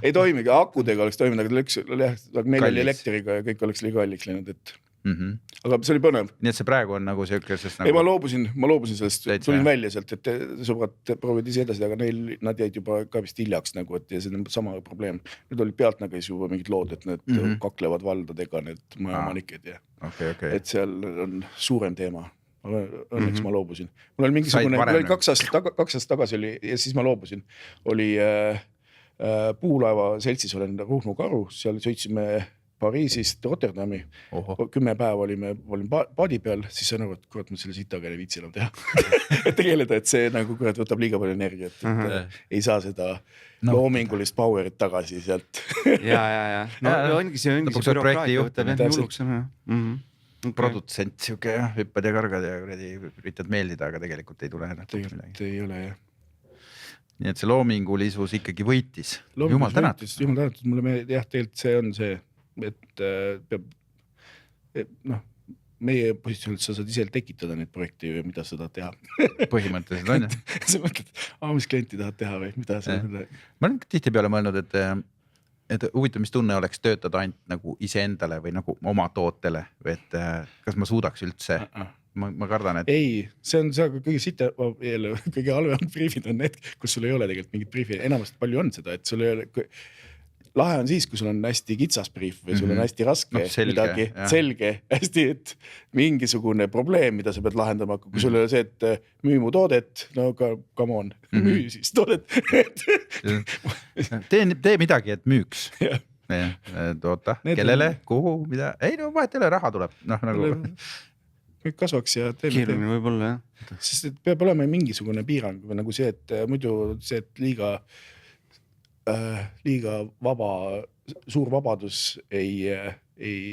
Ei toimigi, akudega oleks toiminud, aga meil oli elektriga ja kõik oleks liiga kalliks läinud, et aga see oli põnev. Nii et see praegu on nagu sellisest nagu... Ei, ma loobusin sellest, tulin välja sealt, et sõbrad proovid ise edasi, aga nad jäid juba ka vist hiljaks nagu, et ja see on sama probleem. Nüüd olid pealtnägis juba mingid lood, et need kaklevad valdadega, need majamaniked ja et seal on suurem teema. Õnneks ma loobusin. Mul oli mingisugune, 2 aastat tagasi oli ja siis ma loobusin. Oli puulaeva seltsis olen Ruhnu Karu, seal sõitsime Pariisist Rotterdami, 10 päeva olin paadi peal, siis on nagu, et kurat, ma selle sitaga ei viitsi enam teha. Et tegeleda, et see nagu kurat võtab liiga palju energiat, et ei saa seda loomingulist powerit tagasi sealt. Ja. No ongi see bürokraatia võtab jõuluks. Produtsent siuke, hüppad ja kargad ja üritad meeldida, aga tegelikult ei tule. Tegelikult ei ole, jah. Nii et see loomingulisus ikkagi võitis. Jumal tänatud. Jumal tänatud, mulle meeldib, jah, tegelikult see on see, et peab, meie positsioonilt sa saad ise tekitada neid projekte või mida sa tahad teha. Põhimõtteliselt on ju. Sa mõtled, mis klienti tahad teha või mida sa... Ma olen tihti peale mõelnud, et et huvitav, mis tunne oleks töötada ainult nagu iseendale või nagu oma tootele või et kas ma suudaks üldse, ma kardan, et ei, see on kõige kõige halvemad briefid on need, kus sul ei ole tegelikult mingit briefi, enamasti palju on seda, et sul ei ole, lahe on siis, kui sul on hästi kitsas brief või sul on hästi raske midagi, selge, hästi, et mingisugune probleem, mida sa pead lahendama, kui sul ei ole see, et müü mu toodet, no come on, müü siis toodet. tee midagi, et müüks. Oota, kellele, kuhu, mida, ei no vahet ei ole, raha tuleb. Nagu... kõik kasvaks ja keeruline võib-olla, jah. Sest et peab olema mingisugune piirang või nagu see, et muidu see, et liiga vaba, suur vabadus ei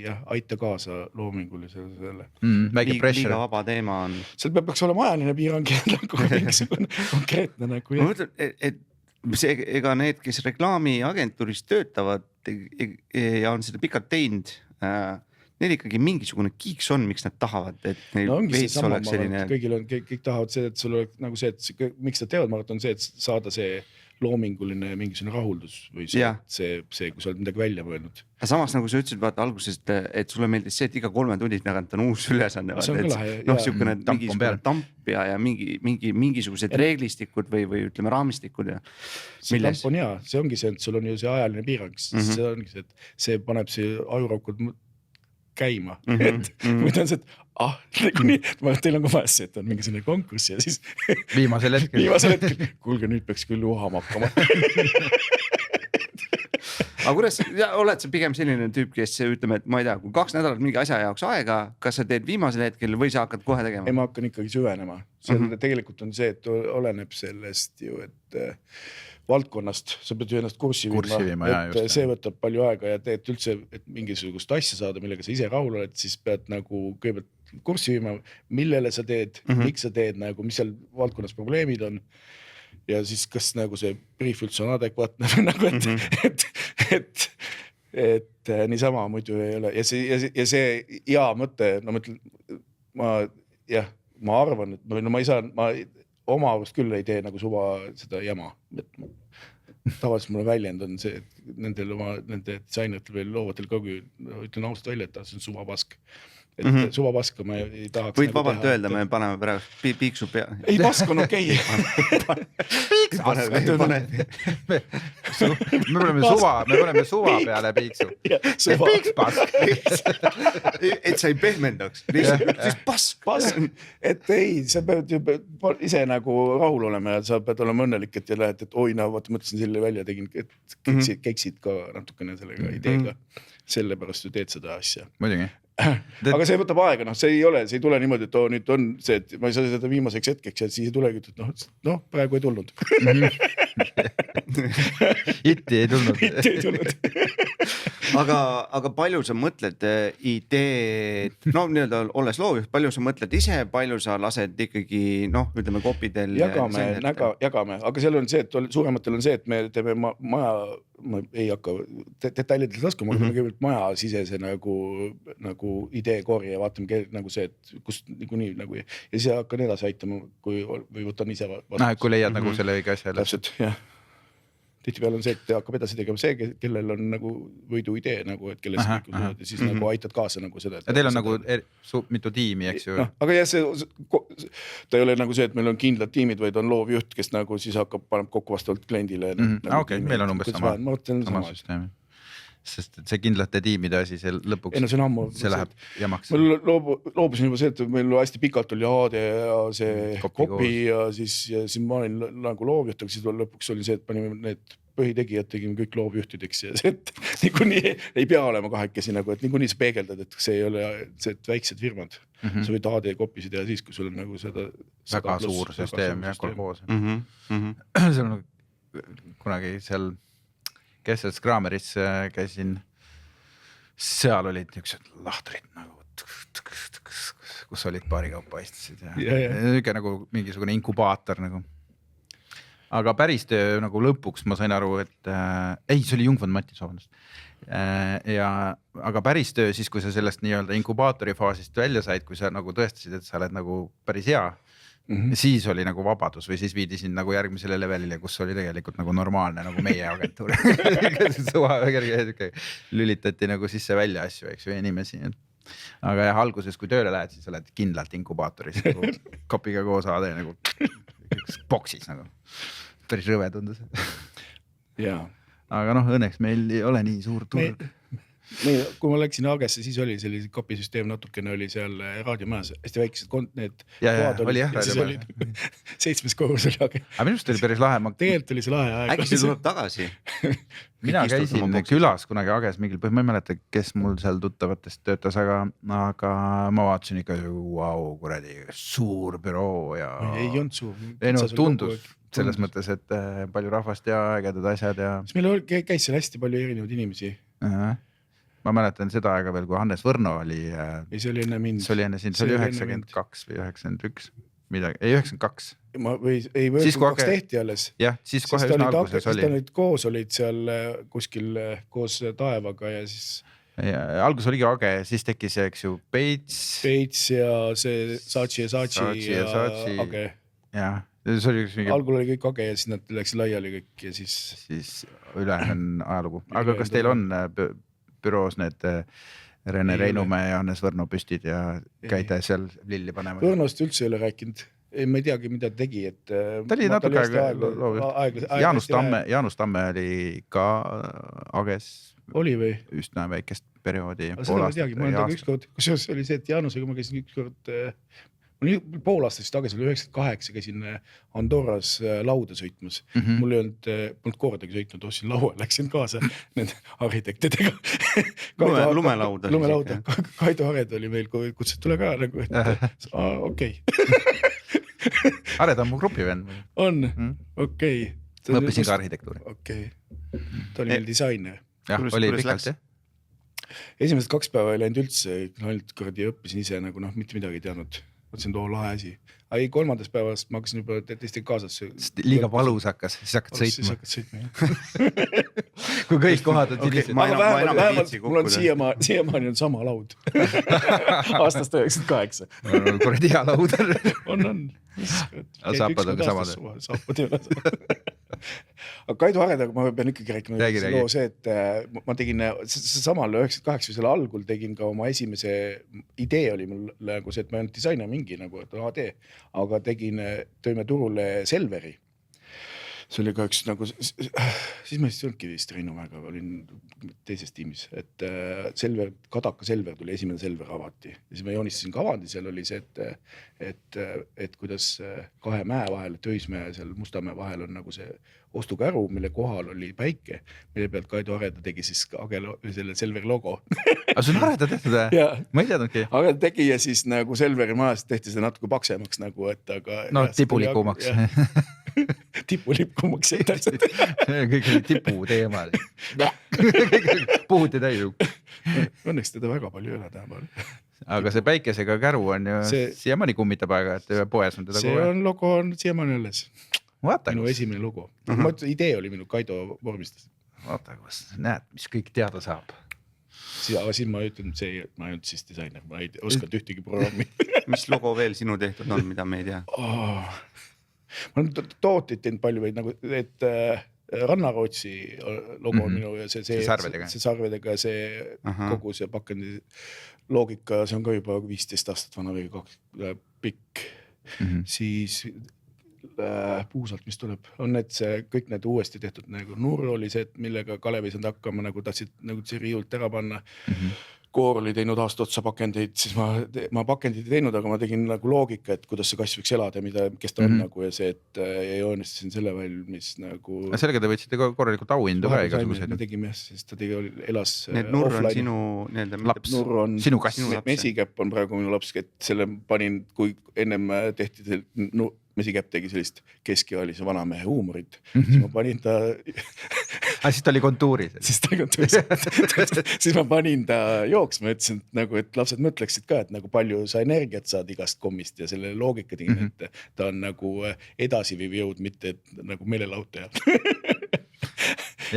aita kaasa loomingulisele. Liiga vaba teema on. Seal peaks olema ajaline piirang ja nagu mingisugune konkreetne nagu. Ma mõtlen, et see, ega need, kes reklaamiagentuuris töötavad ja on seda pikalt teinud, neil ikkagi mingisugune kiiks on, miks nad tahavad, et neil veits oleks selline. Kõik tahavad see, et sul oleks nagu see, et miks nad teevad, ma arvan, on see, et saada see loominguline mingisugune rahuldus või see, kui sa oled midagi välja mõelnud. Ja samas nagu sa ütlesid vaata alguses, et sulle meeldis see, et iga 3 tundi tagant on uus ülesanne. Siukene mingisugune tamp ja mingisugused reeglistikud või ütleme raamistikud. See tamp on hea, see ongi see, et sul on ju see ajaline piirang, see ongi see, et see paneb see ajuraukud käima. Muidu on see, et teil on ka vaja see, et on mingisugune konkurss ja siis viimasel hetkel, kuulge, nüüd peaks küll uhama hakkama. Aga kuidas, oled sa pigem selline tüüp, kes ütleme, et ma ei tea, kui 2 nädalat mingi asja jaoks aega, kas sa teed viimasel hetkel või sa hakkad kohe tegema? Ei, ma hakkan ikkagi süvenema. Tegelikult on see, et oleneb sellest ju, et valdkonnast, sa pead ju ennast kurssi viima, et see võtab palju aega ja teed üldse, et mingisugust asja saada, millega sa ise rahul oled, siis pead nagu kõigepealt kurssi viima, millele sa teed, miks sa teed, nagu, mis seal valdkonnas probleemid on ja siis kas nagu see brief üldse on adekvaatne nagu, et niisama muidu ei ole ja see hea mõte, no mõtlen, ma arvan, et ma ei saa, oma arvust küll ei tee nagu suva seda jama. Tavaliselt mulle väljend on see, et nende disaineritel või loovatel kogu ütlen ausalt välja, et see on suvapask. Et suvapaska ma ei tahaks. Võid vabalt öelda, me paneme praegu piiksu pea. Ei, pask on okei. Me paneme suva peale piiksu. Piikspask. Et sa ei pehmendaks. Siis pask. Et ei, sa pead ju ise nagu rahul olema ja sa pead olema õnnelik, et ja lähed, et oi, vaata, mõtlesin selle välja, tegin, et keksid ka natukene sellega ideega. Sellepärast ju teed seda asja. Muidugi. Aga see võtab aega, see ei tule niimoodi, et nüüd on see, et ma ei saa seda viimaseks hetkeks ja siis ei tulegi, et praegu ei tulnud. Itti ei tulnud. Aga palju sa mõtled ideed, nii-öelda olles loovjuht, palju sa mõtled ise, palju sa lased ikkagi, ütleme kopidel. Jagame, aga seal on see, et suurematel on see, et me teeme maja, ma ei hakka detailidelt laskuma, aga kõigepealt maja sisese nagu ideekoori ja vaatame nagu see, et kust niikuinii nagu ja siis hakkan edasi aitama, või võtan ise vastu. Kui leiad nagu selle õige asja. Täpselt, jah. Tihtipeale on see, et hakkab edasi tegema see, kellel on nagu võidu idee, nagu, et kelles ja siis nagu aitad kaasa nagu seda. Ja teil on nagu mitu tiimi, eks ju? Aga jah, ta ei ole nagu see, et meil on kindlad tiimid, vaid on loovjuht, kes nagu siis paneb kokku vastavalt kliendile. Okei, meil on umbes sama süsteemi. Sest see kindlate tiimide asi, see lõpuks see läheb jamaks. Ma loobusin juba see, et meil hästi pikalt oli AD ja see kopi ja siis ma olin nagu loovjuht, aga siis lõpuks oli see, et panime need põhitegijad tegime kõik loovjuhtideks ja see, et niikuinii ei pea olema kahekesi nagu, et niikuinii sa peegeldad, et see ei ole see, et väiksed firmad. Sa võid AD kopisid ja siis, kui sul on nagu seda väga suur süsteem ja kolkoos. See on kunagi seal Kesselt Skrameris käisin, seal olid niisugused lahtrid nagu, kus olid paarikaupa istusid ja nagu mingisugune inkubaator nagu. Aga päris töö nagu lõpuks ma sain aru, et see oli Jungfond Mattis, vabandust. Aga päris töö siis, kui sa sellest nii-öelda inkubaatori faasist välja said, kui sa nagu tõestasid, et sa oled nagu päris hea, siis oli nagu vabadus või siis viidi sind nagu järgmisele levelile, kus oli tegelikult nagu normaalne nagu meie agentuur. Lülitati nagu sisse välja asju, eks ju, inimesi. Aga jah, alguses, kui tööle lähed, siis oled kindlalt inkubaatoris nagu kopiga koos AD nagu boksis nagu. Päris rõve tundus. Jaa. Aga noh, õnneks meil ei ole nii suur turg. Kui ma läksin Aagesse, siis oli selline kapisüsteem, natukene oli seal raadiomajas, hästi väiksed need toad oli jah, siis oli 7. korrus oli Aage. Aga minust oli päris lahe. Tegelikult oli see lahe aeg. Äkki see tuleb tagasi? Mina käisin külas kunagi Aages mingil põhjus, ma ei mäleta, kes mul seal tuttavatest töötas, aga ma vaatasin ikka, kuradi suur büroo ja ei olnud suur. Tundus selles mõttes, et palju rahvast ja ägedad asjad ja. Meil käis seal hästi palju erinevaid inimesi. Ma mäletan seda aega veel, kui Hannes Võrno oli. Ei, see oli enne mind. See oli enne sind, see oli 92 või 91 midagi, ei 92. Ei, 92 tehti alles. Jah, siis kohe üsna alguses oli. Ta nüüd koos olid seal kuskil koos Taevaga ja siis. Algus oligi Age, siis tekkis, eks ju, Peits ja see Saatsi ja Age. Jah. Algul oli kõik Age ja siis nad läksid laiali kõik ja siis üle on ajalugu. Aga kas teil on büroos need Rene Reinumäe ja Hannes Võrno püstid ja käite seal lilli panema? Võrnost üldse ei ole rääkinud. Ma ei teagi, mida tegi. Ta oli natuke Jaanus Tamme oli ka Ages. Oli või? Üsna väikest perioodi. Seda ma teagi, ma olen taga ükskord, kusjuures oli see, et Jaanusega ma käisin ükskord pool aastast tagasi, 98 käisin Andorras lauda sõitmas. Mul ei olnud kordagi sõitnud, ostsin laua, läksin kaasa nende arhitektidega. Lumelauda. Kaido Hared oli meil, kui kutsus, tule ka nagu, et okei. Hared on mu grupivenn. On, okei. Ma õppisin ka arhitektuuri. Okei. Ta oli meil disainer. Jah, oli pikalt, jah. Esimesed 2 päeva ei läinud üldse, ainult kordi õppisin ise nagu mitte midagi teadnud. Mõtlesin too lahe asi. Ei, 3. päevast ma hakkasin juba teistega kaasas. Liiga valus hakkas, siis hakkad sõitma. Siis hakkad sõitma, kui kõik kohad on tilised. Mul on siiamaani on sama laud. Aastast 98. Kuradi hea laud. On. Saapad on ka samad. Saapad ei ole. Aga Kaido Haredaga ma pean ikkagi rääkima loo see, et ma tegin samal 98 või selle algul tegin ka oma esimese idee oli mul nagu see, et ma ei olnud disainer mingi nagu AD, aga tõime turule Selveri. See oli ka üks nagu, siis ma ei olnudki vist Reinumäega, olin teises tiimis, et Kadaka Selver tuli, esimene Selver avati. Ja siis ma joonistasin kavandi, seal oli see, et kuidas 2 mäe vahel, Töismäe ja seal Mustamäe vahel on nagu see ostukäru, mille kohal oli päike, mille pealt Kaido Hareda tegi siis selle Selveri logo. Aga sul Hareda tehtud, ma ei teadnudki. Hareda tegi ja siis nagu Selveri majas tehti seda natuke paksemaks nagu, et aga. No tipulikumaks. Tipulikumaks. Kõik oli tipu teema. Puhuti täisu. Õnneks teda väga palju ei ole tähemal. Aga see päikesega käru on ju siiamaani kummitab aega, et poes on teda kohe. See on logo on siiamaani alles. Minu esimene logo. Idee oli minu Kaido vormistas. Vaata, kus näed, mis kõik teada saab. Aga siin ma ütlen, ma ei olnud siis disainer, ma ei oskanud ühtegi programmi. Mis logo veel sinu tehtud on, mida me ei tea? Ma olen tootit teinud palju veid, nagu et Rannarootsi logo on minu ja see sarvedega, see kogu see pakendi loogika, see on ka juba 15 aastat vana või 2 pikk. Siis puusalt, mis tuleb, on need kõik need uuesti tehtud nagu Nur oli see, millega Kalev ei saanud hakkama, nagu tahtsid nagu riiult ära panna. Koor oli teinud aasta otsa pakendeid, siis ma pakendid ei teinud, aga ma tegin nagu loogika, et kuidas see kass võiks elada, kes ta on nagu ja see, et joonistasin selle valmis nagu. Sellega te võtsite korralikult auhindu ka igasugused. Me tegime, siis ta elas need Nur on sinu laps, sinu kass. Mesikäpp on praegu minu laps, et selle panin, kui ennem tehti Mesikäpp tegi sellist keskjalise vanamehe huumorit, siis ma panin ta. Siis ta oli kontuuris. Siis ma panin ta jooksma, ütlesin, et lapsed mõtleksid ka, et nagu palju sa energiat saad igast kommist ja selle loogika tegin, et ta on nagu edasiviv jõud, mitte nagu meelelautaja.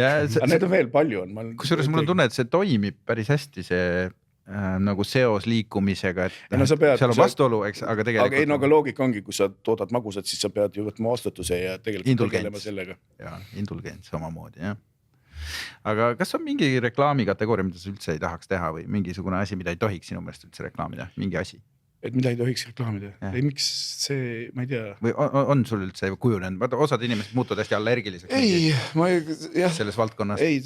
Aga need on veel palju. Kusjuures mul on tunne, et see toimib päris hästi, see nagu seos liikumisega, et Ja no sa pead- seal on sa- vastuolu, eks, aga aga ei, tegelikult no aga loogika ongi, kui sa toodad magusat, siis sa pead ju võtma vastutuse ja tegelikult Indulgents. tegelema sellega. ja indulgents omamoodi, jah. Aga kas on mingi reklaamikategooria, mida sa üldse ei tahaks teha või mingisugune asi, mida ei tohiks sinu meelest üldse reklaamida, mingi asi? Et mida ei tohiks reklaamida. Jah. Ei, miks see, ma ei tea. Või on sul üldse kujunenud, vaata osad inimesed muutuvad hästi allergiliseks Ei, ma ei, jah, selles valdkonnas. ei,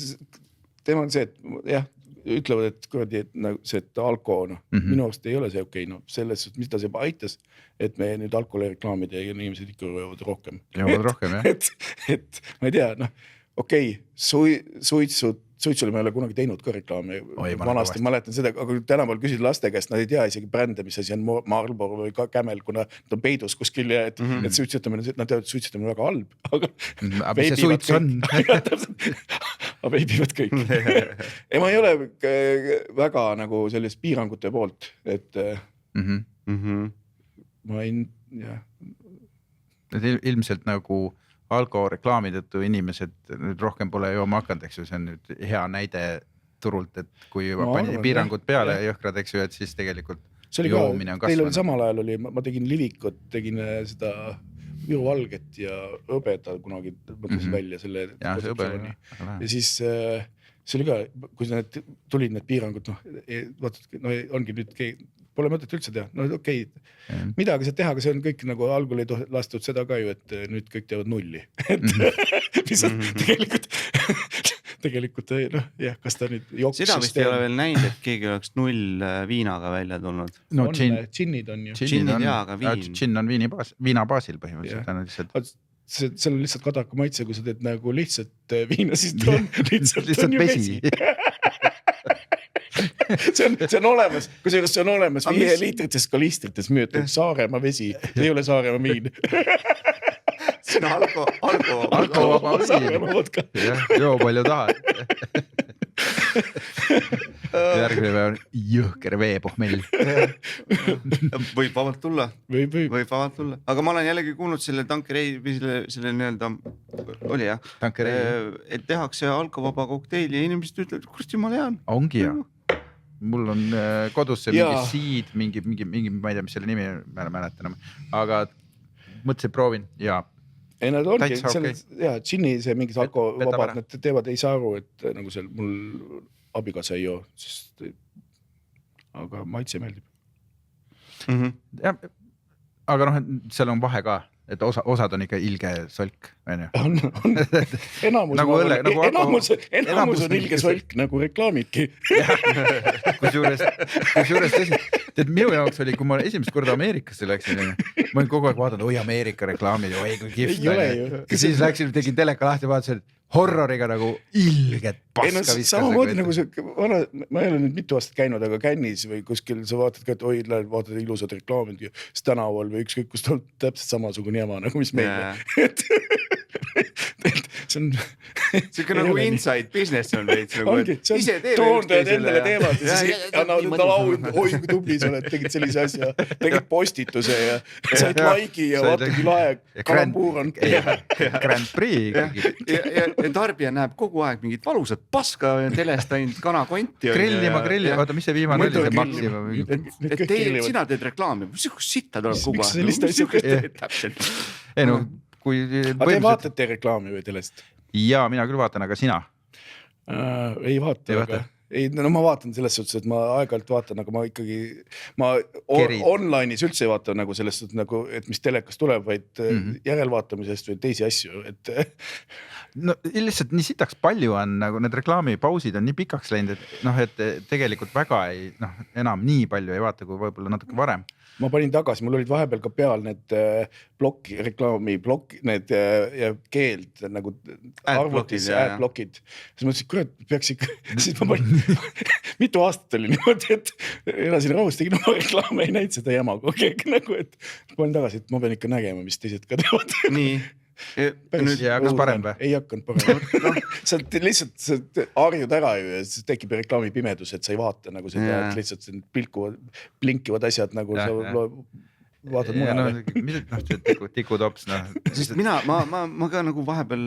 teema on see, et jah, ütlevad, et kuradi, et nagu see, et alko, noh, minu arust ei ole see okei, no selles, mida see aitas, et me nüüd alkoholi reklaamida ja inimesed ikka jõuavad rohkem. Jõuavad rohkem, jah. et ma ei tea, noh, okei, suitsule ma ei ole kunagi teinud ka reklaami. Oi, ma Vanasti olen mäletan seda, aga kui tänapäeval küsid laste käest, nad ei tea isegi brände, mis asi on Marlboro või ka Camel, kuna nad on peidus kuskil ja et suitsetamine, nad teavad, et suitsetamine on väga halb. Aga mis see suits on? Aga veibivad kõik. Ei, ma ei ole väga nagu sellist piirangute poolt, et ma ei, jah. Ilmselt nagu alkoreklaami tõttu inimesed nüüd rohkem pole jooma hakanud, eks ju, see on nüüd hea näide turult, et kui pani piirangud peale jõhkrad, eks ju, et siis tegelikult joomine on Teil oli kasvanud. samal ajal oli, ma tegin Livikut, tegin seda Viru Valget ja Hõbeda kunagi mõtlesin välja selle. Ja, see hõbe. Ja siis see oli ka, kui need tulid need piirangud, no ongi nüüd pole mõtet üldse teha, no okei, midagi sa teha, aga see on kõik nagu algul ei lastud seda ka ju, et nüüd kõik teevad nulli. Mis on tegelikult, noh jah, kas ta nüüd joks. Seda vist ei ole veel näinud, et keegi oleks 0 viinaga välja tulnud. No džinnid on ju. Džinnid jaa, aga viin. Džinn on viina baasil põhimõtteliselt. See on lihtsalt kadaka maitse, kui sa teed nagu lihtsalt viina, siis ta on lihtsalt vesi. See on olemas, kusjuures see on olemas 5 liitrites kalistrites müütud Saaremaa vesi, see ei ole Saaremaa viin. See on alkovaba viin. Joo palju tahad. Järgmine päev on jõhker veepohmell. Võib vabalt tulla. Võib. Vabalt tulla. Aga ma olen jällegi kuulnud selle Tankerei või selle nii-öelda oli jah. Et tehakse alkovaba kokteili ja inimesed ütlevad, kust jumal hea on. Ongi jah. Mul on kodus see mingi siid, mingi, ma ei tea, mis selle nimi, ma ei mäleta enam, aga mõtlesin, proovin ja. Ei, nad ongi, ja džinni see mingis alkovabad, nad teevad, ei saa aru, et nagu seal mul abikaasa ei joo, sest aga maitse meeldib. Aga noh, seal on vahe ka. Et osad on ikka ilge solk, on ju? On. Enamus on ilge solk, nagu reklaamidki. Kusjuures tõsi, et minu jaoks oli, kui ma esimest korda Ameerikasse läksin, ma olin kogu aeg vaadanud, oi Ameerika reklaamid, oi kui kihvt. Siis läksin, tegin teleka lahti, vaatasin horroriga nagu ilget paska viskas. Samamoodi nagu see, ma ei ole nüüd mitu aastat käinud, aga Cannes'is või kuskil sa vaatad ka, et oi, vaatad ilusad reklaamid ja tänaval või ükskõik, kus ta on täpselt samasugune jama, nagu mis meile. See on siuke nagu inside business on veits nagu, et ise toondajad endale teevad ja annavad endale au, oi kui tubli sa oled, tegid sellise asja, tegid postituse ja said laigi ja vaata kui lae kalambuur on. Grand Prix. Ja tarbija näeb kogu aeg mingit valusat paska ja telest ainult kanakonti. Grillima, vaata mis see viimane oli, see Maxima. Et sina teed reklaami, kus sitta tuleb kogu aeg. Täpselt. Ei no, kui aga te vaatate reklaami või telest? Jaa, mina küll vaatan, aga sina? Ei vaata, aga no ma vaatan selles suhtes, et ma aeg-ajalt vaatan, aga ma ikkagi online'is üldse ei vaata nagu selles suhtes, nagu, et mis telekas tuleb, vaid järelvaatamisest või teisi asju, et no lihtsalt nii sitaks palju on, nagu need reklaamipausid on nii pikaks läinud, et noh, et tegelikult väga ei, noh, enam nii palju ei vaata, kui võib-olla natuke varem. Ma panin tagasi, mul olid vahepeal ka peal need reklaamiblokid, need keeld nagu arvutis, adblockid. Siis ma ütlesin, kurat, peaks ikka, siis ma panin, mitu aastat oli niimoodi, et elasin rahus, tegin oma reklaame, ei näinud seda jama kogu aeg, nagu, et panin tagasi, et ma pean ikka nägema, mis teised ka teevad. Nii. Ja hakkas parem või? Ei hakanud parem. Sa lihtsalt harjud ära ju ja siis tekib reklaami pimedus, et sa ei vaata nagu seda, et lihtsalt blinkivad asjad nagu sa vaatad mujale. Tikutops, Sest ma ka nagu vahepeal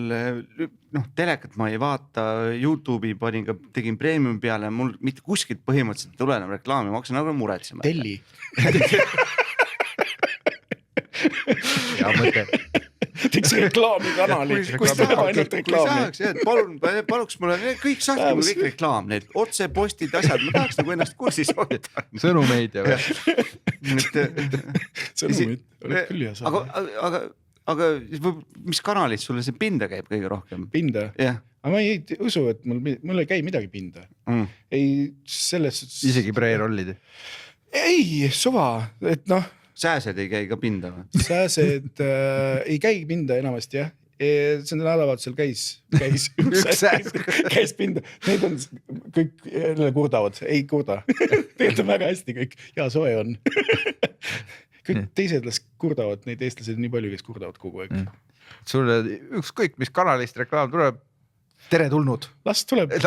telekat ma ei vaata, YouTube'i tegin premium peale, mul mitte kuskilt põhimõtteliselt ei tule enam reklaami, ma hakkasin nagu muretsema. Telli. hea mõte. Teeks reklaamikanali, kus tuleb ainult reklaami. Paluks mulle kõik sahtli, kõik reklaam, need otsepostid, asjad, ma tahaks nagu ennast kursis hoida. Sõnumeid ja Sõnumid, oled küll hea saada. Aga mis kanalit sulle see pinda käib kõige rohkem? Pinda? Jah. Aga ma ei usu, et mul ei käi midagi pinda. Ei, selles... Isegi pre-rollid? Ei, suva, et noh. Sääsed ei käi ka pinda või? Sääsed ei käi pinda enamasti, jah. See nädalavahetusel käis pinda. Need on kõik kurdavad, ei kurda. Tegelikult on väga hästi kõik, hea soe on. Kõik teised kurdavad, neid eestlased nii palju, kes kurdavad kogu aeg. Sulle ükskõik, mis kanalist reklaam tuleb, tere tulnud. Las tuleb, ma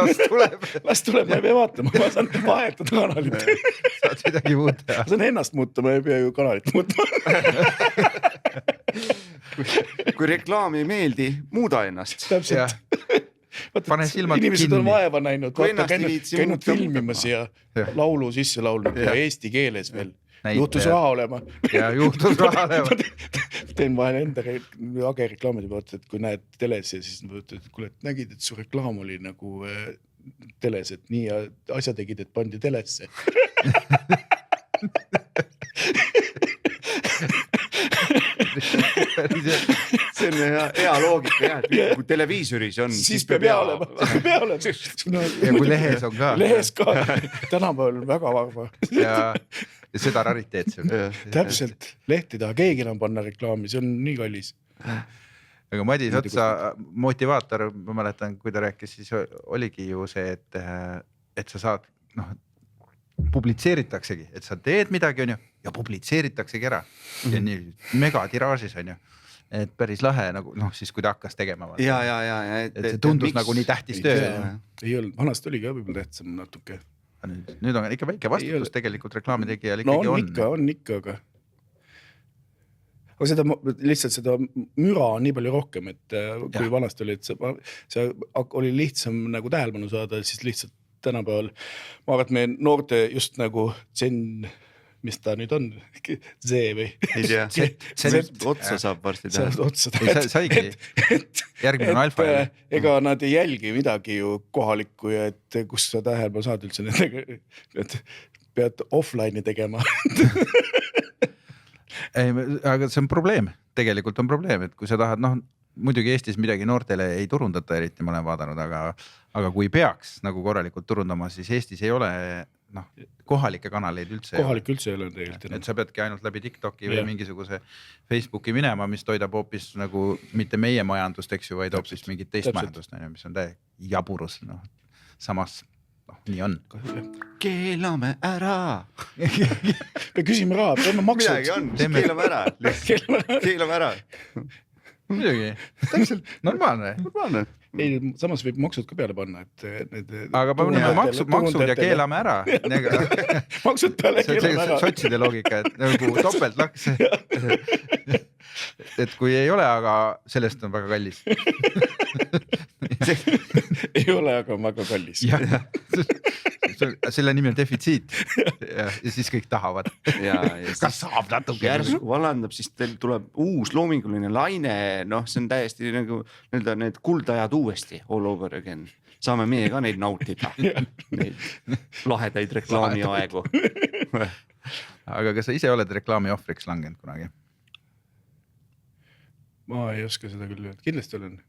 ei pea vaatama, ma saan vahetada kanalit. Saad midagi muud teha. Ma saan ennast muuta, ma ei pea ju kanalit muutma. Kui reklaam ei meeldi, muuda ennast. Täpselt. Pane silmad inimesed kinni. On vaeva näinud, käinud filmimas ja laulu sisse laulnud ja eesti keeles veel. Juhtus raha olema. Ja juhtus raha olema. Teen vahel enda reklaamid juba, et kui näed teles ja siis kuule, et nägid, et su reklaam oli nagu teles, et nii asja tegid, et pandi telesse. See on hea loogika, jah, et kui televiisuris on, siis peab hea olema. Ja kui lehes on ka. Lehes ka, tänapäeval on väga varva. Ja seda rariteet see on. Täpselt, lehti taha, keegi enam panna reklaami, see on nii kallis. Aga Madis Otsa motivaator, ma mäletan, kui ta rääkis, siis oligi ju see, et sa saad, publitseeritaksegi, et sa teed midagi, on ju, ja publitseeritaksegi ära. See on nii megatiraažis, on ju. Et päris lahe, nagu, siis kui ta hakkas tegema. Ja. Et see tundus nagu nii tähtis töö. Ei olnud, vanast oli ka võib-olla tähtsam natuke. Nüüd on ikka väike vastutus tegelikult reklaamitegijal ikkagi on. On ikka, aga seda lihtsalt seda müra on nii palju rohkem, et kui vanast oli, et see oli lihtsam nagu tähelepanu saada, siis lihtsalt tänapäeval, ma arvan, et meie noorte just nagu mis ta nüüd on, Z või? Ei tea, otsa saab varsti teha. Saigi, järgmine on alfa. Ega nad ei jälgi midagi ju kohalikku ja et kus sa tähelepanu saad üldse nendega, et pead offline'i tegema. Ei, aga see on probleem, tegelikult on probleem, et kui sa tahad, muidugi Eestis midagi noortele ei turundata, eriti ma olen vaadanud, aga kui peaks nagu korralikult turundama, siis Eestis ei ole kohalikke kanaleid üldse. Kohalik üldse ei ole tegelikult. Et sa peadki ainult läbi TikToki või mingisuguse Facebooki minema, mis toidab hoopis nagu mitte meie majandust, eks ju, vaid hoopis mingit teist majandust, mis on täiesti jaburus. Samas, nii on. Keelame ära. Küsime raha, teeme maksud. Midagi on, keelame ära. Keelame ära. Muidugi, täpselt normaalne. Ei, samas võib maksud ka peale panna, et aga paneme maksud ja keelame ära. Maksud peale keelame ära. Sotside loogika, et nagu topelt laks. Et kui ei ole, aga sellest on väga kallis. Ei ole, aga on väga kallis. Selle nimi on defitsiit ja siis kõik tahavad. Kas saab natuke? Järsku vallandab, siis teil tuleb uus loominguline laine, see on täiesti nagu need kuldajad uuesti all over again. Saame meie ka neid nautida. Neid lahedaid reklaami aegu. Aga kas sa ise oled reklaami ohvriks langenud kunagi? Ma ei oska seda küll öelda. Kindlasti olen.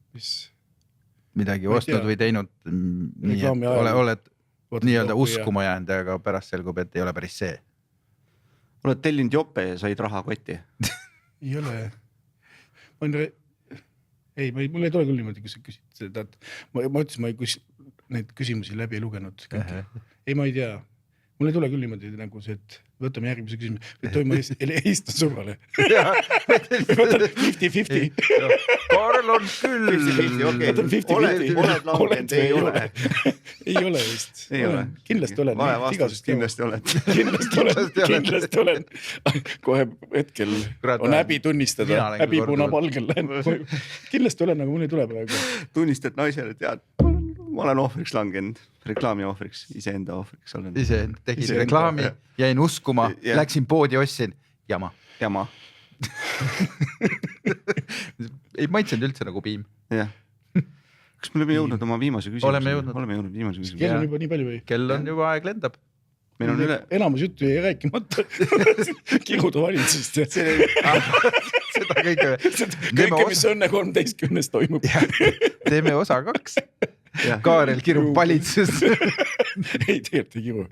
Midagi ostnud või teinud? Oled nii-öelda uskuma jäänud, aga pärast selgub, et ei ole päris see. Oled tellinud jope ja said raha kotti? Ei ole. Ei, mul ei tule küll niimoodi, kui sa küsid. Ma ütlesin, ma ei neid küsimusi läbi lugenud. Ei, ma ei tea. mul ei tule küll niimoodi nagu see, et võtame järgmise küsimuse, või toime helistan sõbrale. 50-50. Kaarel on küll. Oled langenud, ei ole. Ei ole vist. Ei ole. Kindlasti olen. Vale vastus, kindlasti oled. Kindlasti olen. Kohe hetkel on häbi tunnistada, häbi punapalgel lähen. Kindlasti olen, aga mul ei tule praegu. Tunnistad naisele, tead, ma olen ohvriks langenud, reklaami ohvriks, iseenda ohvriks olen. Iseenda, tegin reklaami, jäin uskuma, läksin poodi, ostsin jama. Ei maitsenud üldse nagu piim. Jah. Kas me oleme jõudnud oma viimase küsimuse? Oleme jõudnud viimase küsimuse. Kell on juba nii palju või? Kell on juba aeg lendab. Meil on üle... Enamus juttu ei rääkimata. Kiruda valitsust. Seda kõike. Kõike, mis õnne 13 toimub. Teeme osa 2. Kaarel kirub valitsus. Ei, tegelikult ei kiru.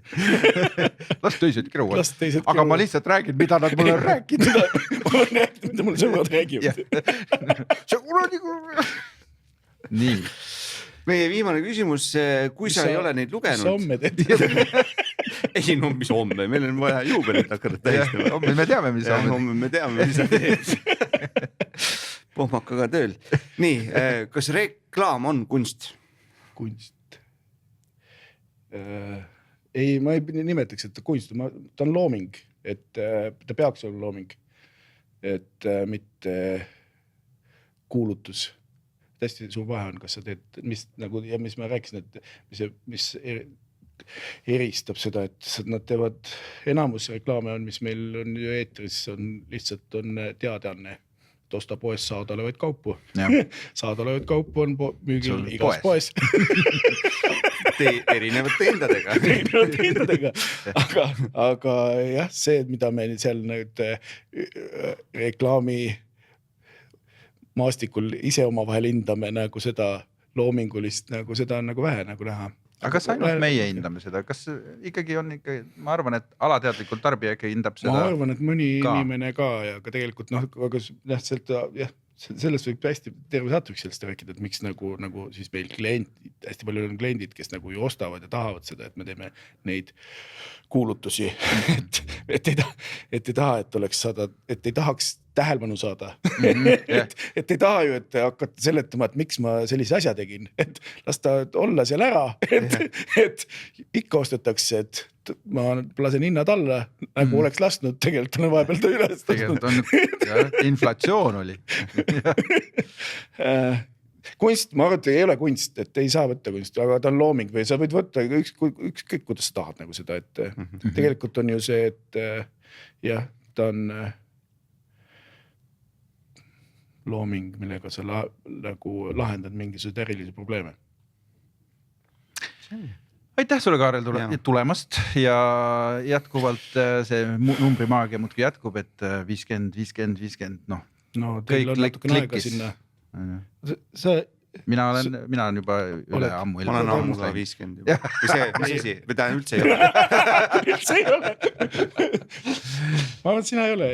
Las teised kiruvad. Aga ma lihtsalt räägin, mida nad mulle on rääkinud. Ma olen rääkinud, mida mulle sõbrad räägivad. Nii. Meie viimane küsimus, kui sa ei ole neid lugenud. Mis homme teed? Ei, no mis homme, meil on vaja juubelit hakata tähistama. Homme me teame, mis homme. Homme me teame, mis sa teed. Pohmakaga tööl. Nii, kas reklaam on kunst? Kunst. Ei, ma ei nimetaks, et ta kunst. Ta on looming, et ta peaks olla looming. Et mitte kuulutus. Hästi suur vahe on, kas sa teed, mis ma rääkisin, et mis eristab seda, et nad teevad enamus reklaame on, mis meil on ju eetris, on lihtsalt teadeanne. Osta poes saada olevaid kaupu. Saada olevaid kaupu on müügil igas poes. Erinevate hindadega. Aga jah, see, mida me seal nüüd reklaami maastikul ise oma vahel hindame nagu seda loomingulist, nagu seda on nagu vähe nagu näha. Aga kas ainult meie hindame seda? Kas ikkagi on ikka, ma arvan, et alateadlikult tarbija ikka hindab seda? Ma arvan, et mõni inimene ka ja ka tegelikult aga sellest võib hästi terve saatuseks sellest rääkida, et miks nagu siis meil kliendid, hästi palju on kliendid, kes nagu ju ostavad ja tahavad seda, et me teeme neid kuulutusi, et ei taha, et oleks saada, et ei tahaks tähelepanu saada. Et ei taha ju, et hakata seletama, et miks ma sellise asja tegin, et las ta olla seal ära, et ikka ostetakse, et ma lasen hinnad alla, nagu oleks lasknud, tegelikult on vahepeal ta üles. Tegelikult on, inflatsioon oli. Kunst, ma arvan, et ei ole kunst, et ei saa võtta kunst, aga ta on looming või sa võid võtta ükskõik, kuidas sa tahad nagu seda, et tegelikult on ju see, et jah, ta on looming, millega sa nagu lahendad mingisugused erilisi probleeme. Aitäh sulle, Kaarel, tulemast ja jätkuvalt see numbrimaagia muudki jätkub, et 50, no teil on natukene aega sinna. Mina olen juba üle ammu. Ma olen ammu ka 50 juba. Mis asi? Või ta üldse ei ole? Üldse ei ole. Ma arvan, et sina ei ole.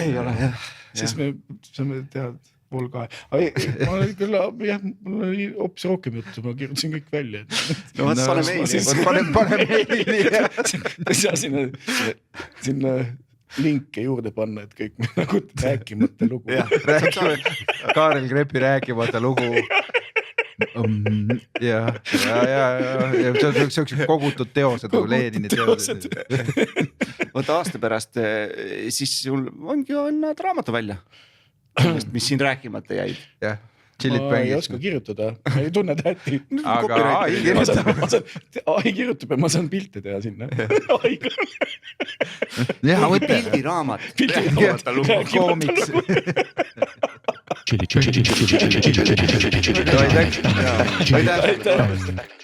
Ei ole, jah. Siis me saame teha pool 2. Ma olen küll, jah, mul oli hoopis rohkem juttu, ma kirjutasin kõik välja. No vaat pane meili. Ei saa sinna linke juurde panna, et kõik nagu rääkimata lugu. Kaarel Krepi rääkimata lugu. Ja see on kogutud teosed, nagu Lenini teosed. Võta aasta pärast, siis sul ongi annad raamatu välja, mis siin rääkimata jäid. Jah. Ma ei oska kirjutada, ma ei tunne tähti. Aga AI kirjutab ja ma saan pilte teha sinna. Jah, võtta. Pildiraamat. Koomiks. Aitäh.